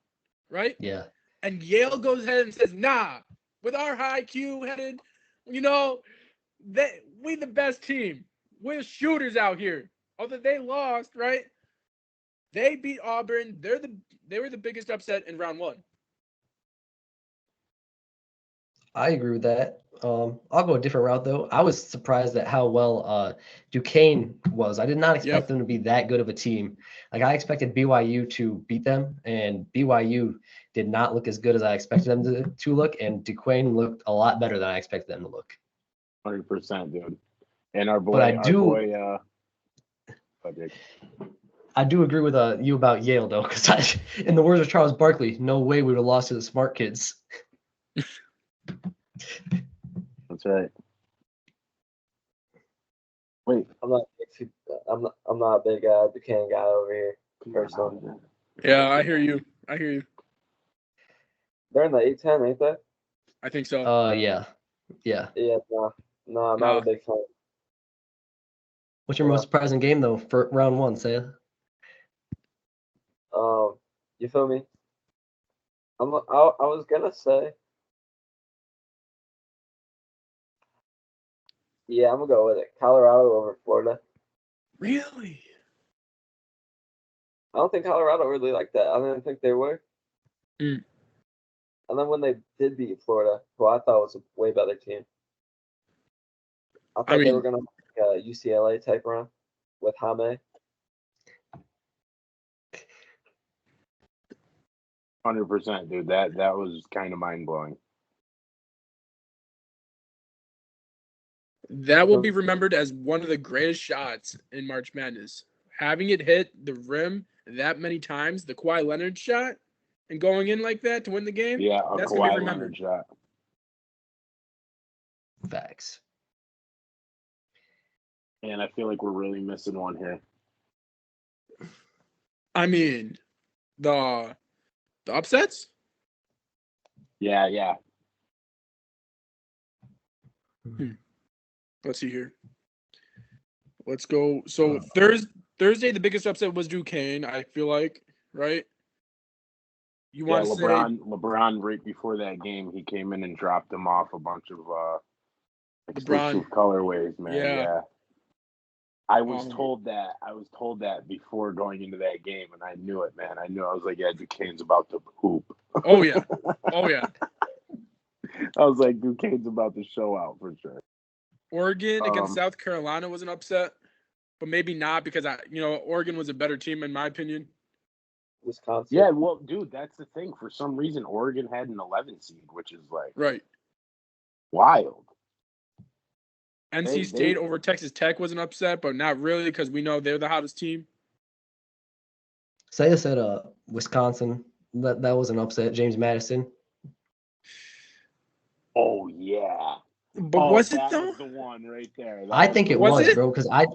right? yeah, And Yale goes ahead and says, nah, with our high Q headed, we the best team. We're shooters out here. Although they lost, right? They beat Auburn. They were the biggest upset in round one. I agree with that. I'll go a different route though. I was surprised at how well Duquesne was. I did not expect them to be that good of a team. Like I expected BYU to beat them, and BYU did not look as good as I expected them to look, and Duquesne looked a lot better than I expected them to look. 100%, dude. And our boy, But I do agree with you about Yale though, because in the words of Charles Barkley, no way we would have lost to the smart kids. That's right. Wait, I'm not a big Duquesne guy over here personally. Yeah, I hear you. They're in the A-10, ain't they? I think so. Yeah. Yeah, no, I'm not a big fan. What's your most surprising game though for round one, Saya? You feel me? I was gonna say, yeah, I'm gonna go with it. Colorado over Florida. Really? I don't think Colorado really like that. I didn't think they were. Mm. And then when they did beat Florida, who I thought was a way better team, I thought they were gonna make a UCLA type run with Jaime. 100%, dude. That was kind of mind blowing. That will be remembered as one of the greatest shots in March Madness. Having it hit the rim that many times, the Kawhi Leonard shot, and going in like that to win the game. Yeah, that's gonna be Kawhi remembered. Leonard shot. Facts. And I feel like we're really missing one here. I mean, the upsets? Yeah. Let's see here. Let's go. So Thursday, the biggest upset was Duquesne, I feel like, right? You want to say LeBron right before that game, he came in and dropped them off a bunch of exclusive colorways, man. Yeah. I was told that before going into that game, and I knew it, man. I was like, yeah, Duquesne's about to hoop. Oh yeah. I was like, Duquesne's about to show out for sure. Oregon against South Carolina was an upset, but maybe not because Oregon was a better team in my opinion. Wisconsin. Yeah, well, dude, that's the thing. For some reason, Oregon had an 11 seed, which is like wild. NC State over Texas Tech was an upset, but not really because we know they're the hottest team. Saya said Wisconsin. That was an upset. James Madison. Oh yeah. But was it though? Was the one right there. I think it was, bro. Because I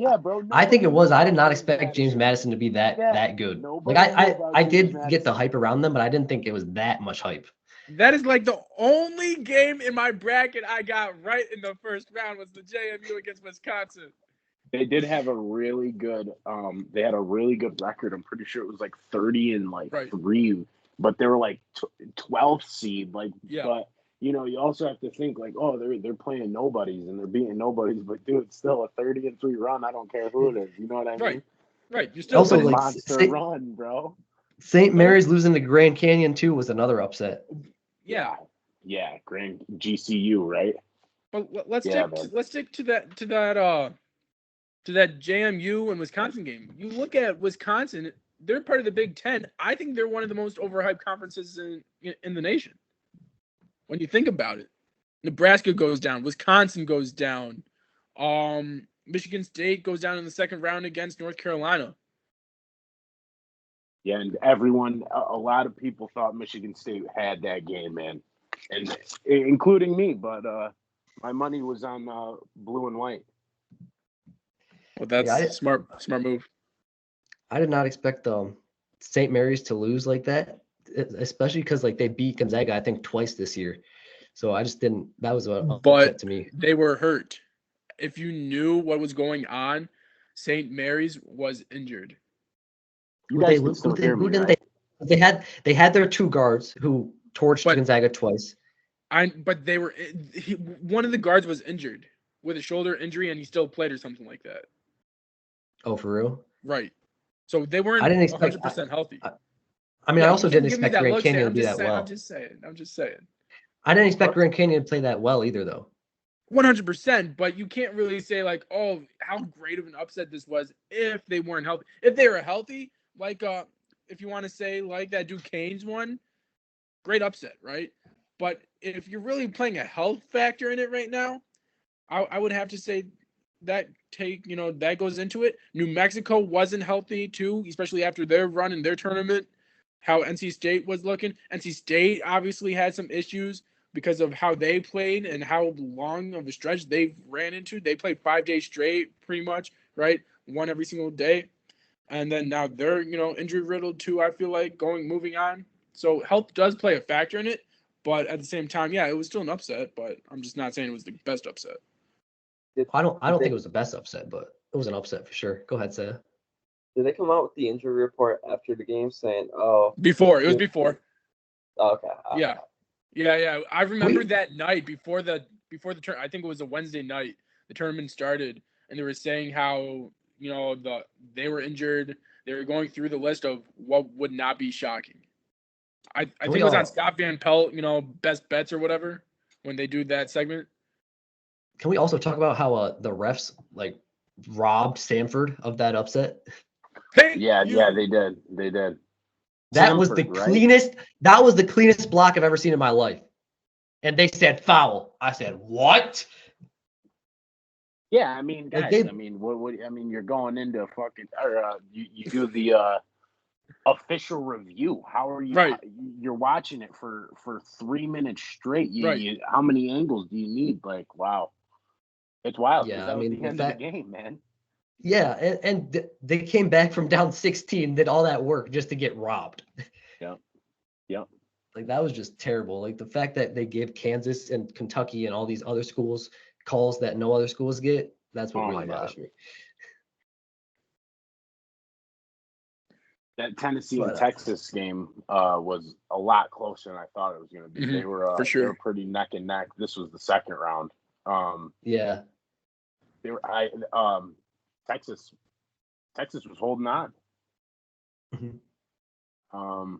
think it was. I did not expect James Madison to be that good. Like I did get the hype around them, but I didn't think it was that much hype. That is like the only game in my bracket I got right in the first round was the JMU against Wisconsin. They did have a really good they had a really good record. I'm pretty sure it was like 30 and 3, but they were like 12th seed, but you also have to think like, oh, they're playing nobodies and they're beating nobodies, but dude, it's still a 30-3 run. I don't care who it is. You know what I mean? Right. You're still Also, It's a like, monster run, bro. St. Mary's losing to Grand Canyon too was another upset. Yeah. Yeah, Grand GCU, right? But let's Yeah, stick to that JMU and Wisconsin game. You look at Wisconsin, they're part of the Big Ten. I think they're one of the most overhyped conferences in the nation. When you think about it, Nebraska goes down, Wisconsin goes down, Michigan State goes down in the second round against North Carolina. Yeah, and a lot of people thought Michigan State had that game, man, and including me. But my money was on blue and white. Well, that's smart move. I did not expect St. Mary's to lose like that, especially because like they beat Gonzaga, I think, twice this year. So I just didn't. That was an upset to me. They were hurt. If you knew what was going on, St. Mary's was injured. You guys can still hear me, right? They had their two guards who torched Gonzaga twice. But they were one of the guards was injured with a shoulder injury, and he still played or something like that. Oh, for real? Right. So they weren't 100% healthy. I also didn't expect Grand Canyon to be that well. I'm just saying. I didn't expect Grand Canyon to play that well either, though. 100%, but you can't really say like, oh, how great of an upset this was if they weren't healthy. If they were healthy, like if you want to say like that Duquesne's one, great upset, right? But if you're really playing a health factor in it right now, I would have to say that that goes into it. New Mexico wasn't healthy too, especially after their run in their tournament. How NC State was looking. NC State obviously had some issues because of how they played and how long of a stretch they ran into. They played 5 days straight, pretty much, right? One every single day. And then now they're, injury riddled too, I feel like, moving on. So health does play a factor in it. But at the same time, yeah, it was still an upset, but I'm just not saying it was the best upset. I don't think it was the best upset, but it was an upset for sure. Go ahead, Seth. Did they come out with the injury report after the game saying, "Oh"? Before. It was before. Oh, okay. Yeah. I remember that night before the tournament. I think it was a Wednesday night. The tournament started, and they were saying how they were injured. They were going through the list of what would not be shocking. I think it was on Scott Van Pelt, best bets or whatever when they do that segment. Can we also talk about how the refs like robbed Stanford of that upset? Yeah, they did. That was the cleanest. That was the cleanest block I've ever seen in my life. And they said foul. I said what? Yeah, I mean, guys. You're going into fucking you do the official review. How are you? Right. You're watching it for 3 minutes straight. Right. How many angles do you need? Like, wow, it's wild. Yeah, that was the end of the game, man. Yeah, and they came back from down 16, did all that work just to get robbed. Yep. Like that was just terrible. Like the fact that they gave Kansas and Kentucky and all these other schools calls that no other schools get, that's what really bothers me. That Tennessee and Texas game was a lot closer than I thought it was going to be. Mm-hmm. They were for sure. They were pretty neck and neck. This was the second round. Yeah. They were Texas was holding on. Mm-hmm.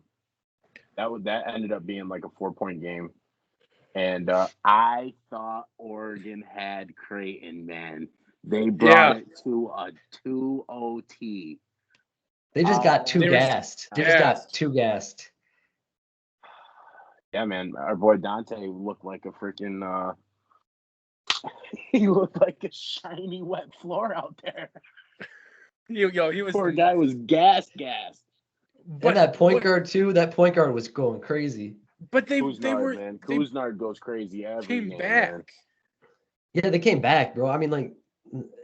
That ended up being like a 4-point game, and I thought Oregon had Creighton. Man, they brought it to a 2 OT. They just got too gassed. They just got too gassed. Yeah, man. Our boy Dante looked like a freaking. He looked like a shiny wet floor out there. He was. Poor guy was gassed. But that point guard too. That point guard was going crazy. But they were. Man. Kuznard goes crazy every came game, back. Man. Yeah, they came back, bro. I mean, like,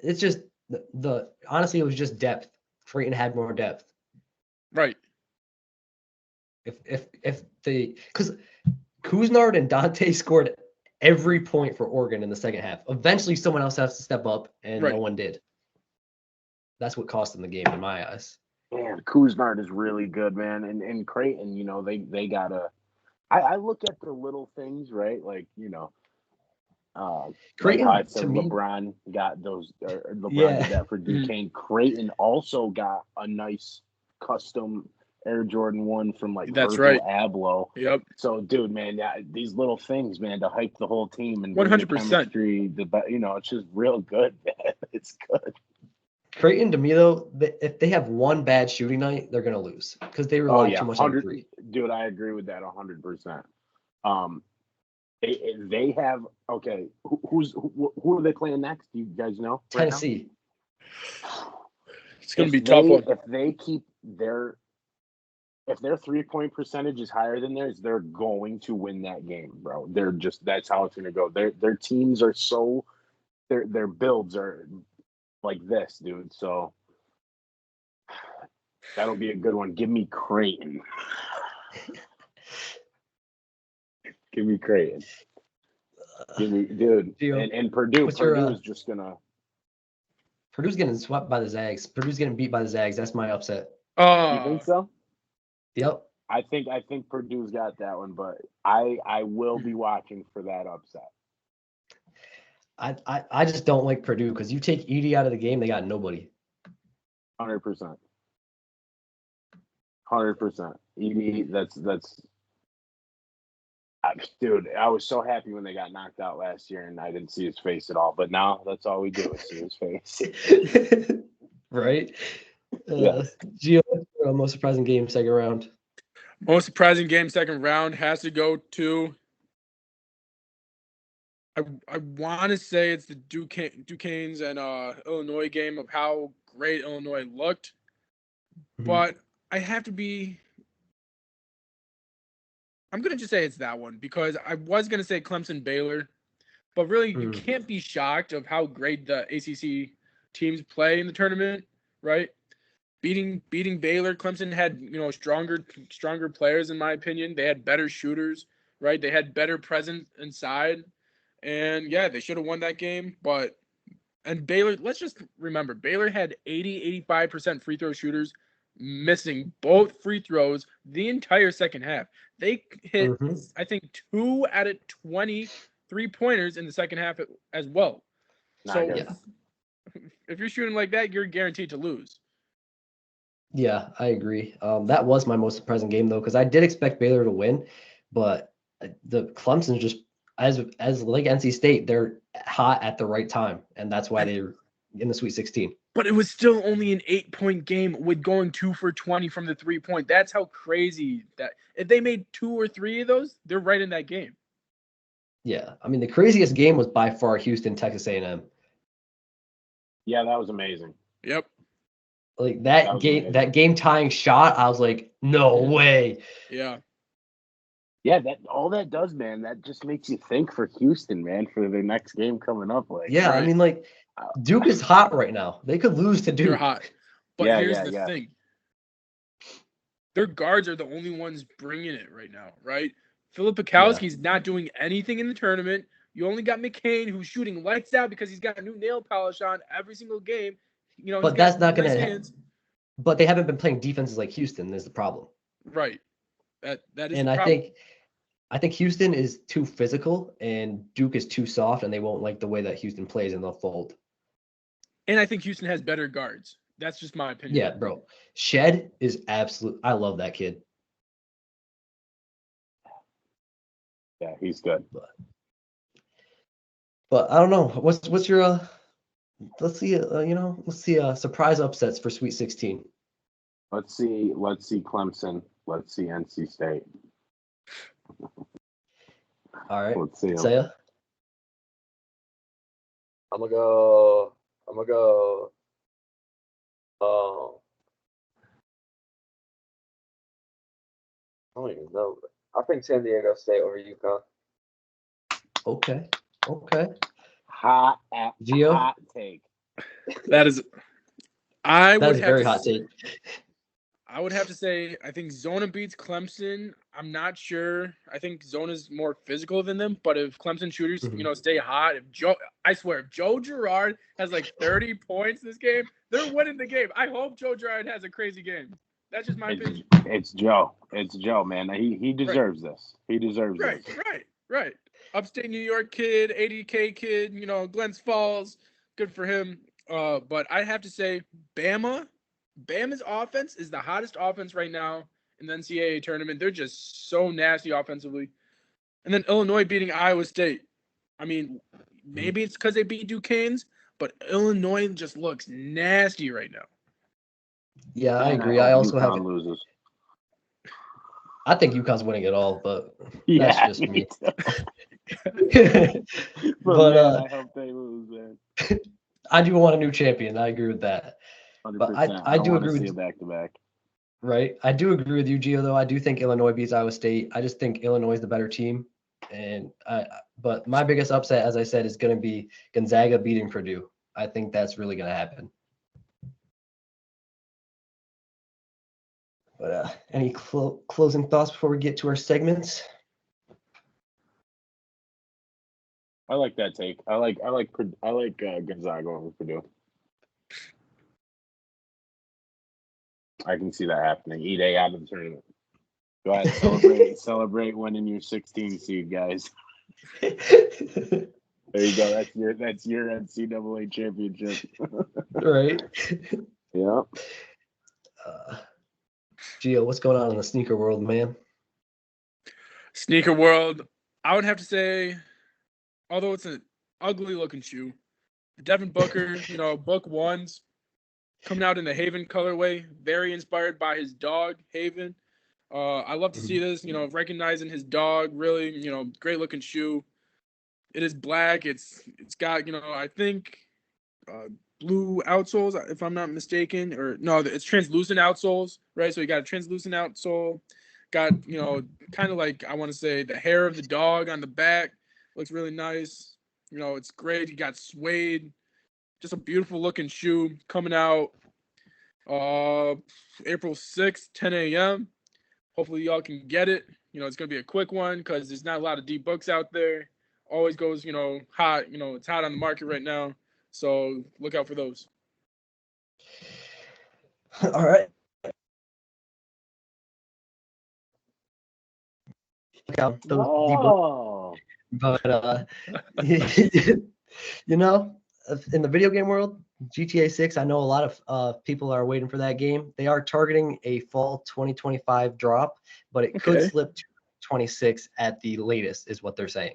it's just honestly, it was just depth. Creighton had more depth. Right. Because Kuznard and Dante scored every point for Oregon in the second half. Eventually, someone else has to step up, and no one did. That's what cost them the game in my eyes. Man, Kuznard is really good, man. And Creighton, they got I look at the little things, right? Like, like Creighton, how I said to me, LeBron got those, or LeBron Yeah. did that for Duquesne. Creighton also got a nice custom Air Jordan 1 from like That's Virgil right. Abloh. Yep. So, dude, man, yeah, these little things, man, to hype the whole team and bring the 100%. chemistry, it's just real good, man. It's good. Creighton, to me, though, if they have one bad shooting night, they're going to lose because they rely too much on three. Dude, I agree with that 100%. They have okay. Who are they playing next? Do you guys know? Right now? Tennessee. It's going to be a tough one. If they keep their 3-point percentage is higher than theirs, they're going to win that game, bro. That's how it's going to go. Their teams are so their builds are like this, dude. So that'll be a good one. Give me Creighton. Give me Creighton. Give me, dude. And Purdue. Purdue's just gonna. Purdue's getting swept by the Zags. Purdue's getting beat by the Zags. That's my upset. You think so? Yep. I think Purdue's got that one, but I will be watching for that upset. I just don't like Purdue because you take Edie out of the game, they got nobody. 100%. 100%. Edie, that's. Dude, I was so happy when they got knocked out last year and I didn't see his face at all. But now that's all we do is see his face. Right? Yes. Gio, most surprising game, second round. Most surprising game, second round, has to go to. I want to say it's the Duquesnes and Illinois game of how great Illinois looked. Mhm. But I have to be. I'm going to just say it's that one because I was going to say Clemson-Baylor, but really you can't be shocked of how great the ACC teams play in the tournament, right? Beating Baylor, Clemson had, stronger players in my opinion. They had better shooters, right? They had better presence inside. And yeah, they should have won that game, and Baylor, let's just remember, Baylor had 85% free throw shooters missing both free throws the entire second half. They hit, I think, 2 out of 20 3-pointers in the second half as well. So if you're shooting like that, you're guaranteed to lose. Yeah, I agree. That was my most surprising game, though, because I did expect Baylor to win, but the Clemson's just, as like NC State, they're hot at the right time, and that's why they're in the Sweet 16. But it was still only an 8-point game with going 2 for 20 from the 3-point. That's how crazy that. If they made 2 or 3 of those, they're right in that game. Yeah, I mean the craziest game was by far Houston, Texas A&M. Yeah, that was amazing. Yep. Like that game tying shot, I was like, no way. Yeah. Yeah, all that does, man, that just makes you think for Houston, man, for the next game coming up. Like, yeah, right? I mean, like Duke is hot right now. They could lose to Duke. They're hot. But here's the thing. Their guards are the only ones bringing it right now, right? Philip Pikowski's not doing anything in the tournament. You only got McCain, who's shooting lights out because he's got a new nail polish on every single game. But that's not going to. But they haven't been playing defenses like Houston. Is the problem? Right. That is. And the problem. I think Houston is too physical and Duke is too soft, and they won't like the way that Houston plays, and they'll fold. And I think Houston has better guards. That's just my opinion. Yeah, bro. Shed is absolute. I love that kid. Yeah, he's good. But I don't know. What's your let's see surprise upsets for Sweet 16. Let's see Clemson. Let's see NC State. All right. Let's see. Saya? I'm gonna go. I don't even know. I think San Diego State over UConn. Okay. Hot take. That is. That is a very hot take. I would have to say I think Zona beats Clemson. I'm not sure. I think Zona's more physical than them, but if Clemson shooters, stay hot, if Joe Girard has like 30 points this game, they're winning the game. I hope Joe Girard has a crazy game. That's just my opinion. It's Joe. It's Joe, man. He deserves this. He deserves this. Right. Upstate New York kid, 80K kid, Glens Falls, good for him. But I have to say, Bama's offense is the hottest offense right now in the NCAA tournament. They're just so nasty offensively. And then Illinois beating Iowa State. I mean, maybe it's because they beat Duquesne's, but Illinois just looks nasty right now. Yeah, I agree. I also have. Loses. I think UConn's winning it all, but that's just me. But I hope they lose, man. I do want a new champion. I agree with that. 100%. But I do agree with you back-to-back. Right. I do agree with you, Gio, though. I do think Illinois beats Iowa State. I just think Illinois is the better team. But my biggest upset, as I said, is going to be Gonzaga beating Purdue. I think that's really going to happen. But any closing thoughts before we get to our segments? I like that take. I like Gonzaga over Purdue. I can see that happening. E-Day out of the tournament. Go ahead, celebrate winning your 16 seed, guys. There you go. That's your NCAA championship. Right. Yeah. Gio, what's going on in the sneaker world, man? Sneaker world, I would have to say, although it's an ugly looking shoe, Devin Booker, Book Ones, coming out in the Haven colorway, very inspired by his dog, Haven. I love to see this, recognizing his dog, really, great looking shoe. It is black. It's got, I think blue outsoles, if I'm not mistaken, or no, it's translucent outsoles, right? So you got a translucent outsole, got, kind of like, I want to say the hair of the dog on the back, looks really nice. It's great. You got suede, just a beautiful looking shoe coming out April 6th, 10 a.m. Hopefully y'all can get it. It's going to be a quick one because there's not a lot of deep books out there. Always goes, hot. It's hot on the market right now. So look out for those. All right. Look out those deep books. But, in the video game world, GTA 6, I know a lot of people are waiting for that game. They are targeting a fall 2025 drop, but it could slip to 26 at the latest, is what they're saying.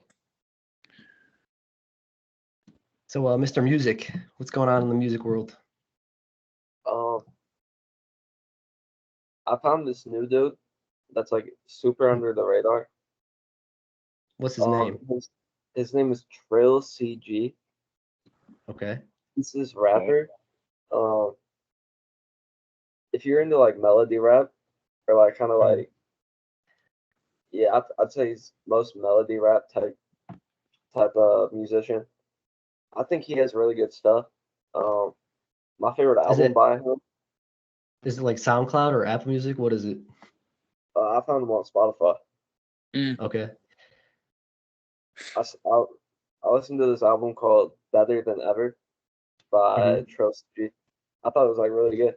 So, Mr. Music, what's going on in the music world? I found this new dude that's like super under the radar. What's his name? His name is Trill CG. Okay. He's this rapper. If you're into like melody rap or like kind of like, yeah, I'd say he's most melody rap type of musician. I think he has really good stuff. My favorite album by him. Is it like SoundCloud or Apple Music? What is it? I found him on Spotify. Okay. I listened to this album called Better Than Ever by Trill CG. I thought it was like really good.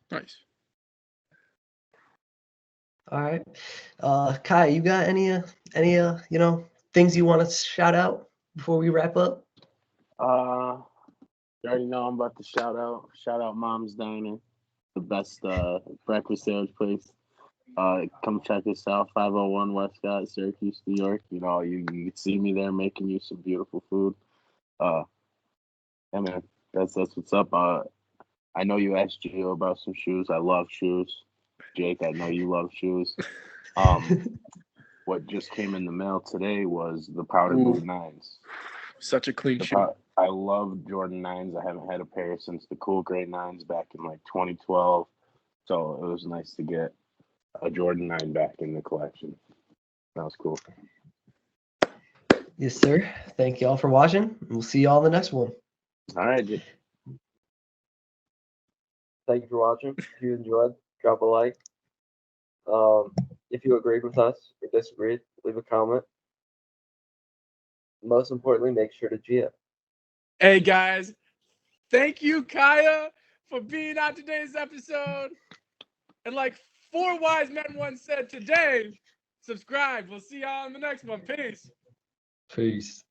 Nice. All right. Kai, you got any things you want to shout out before we wrap up? You already know I'm about to shout out Mom's Diner, the best breakfast sandwich place. Come check us out, 501 Westcott, Syracuse, New York. You can see me there making you some beautiful food. Yeah, man, that's what's up. I know you asked Gio about some shoes. I love shoes. Jake, I know you love shoes. What just came in the mail today was the Powder Blue 9s. Such a clean shoe. I love Jordan 9s. I haven't had a pair since the Cool Gray 9s back in like 2012. So it was nice to get a Jordan 9 back in the collection. That was cool. Yes, sir. Thank you all for watching. We'll see you all in the next one. All right, dude. Thank you for watching. If you enjoyed, drop a like. If you agreed with us or disagreed, leave a comment. Most importantly, make sure to Gio. Hey, guys. Thank you, Kaya, for being on today's episode. And like 4 wise men once said today, subscribe. We'll see y'all in the next one. Peace. Peace.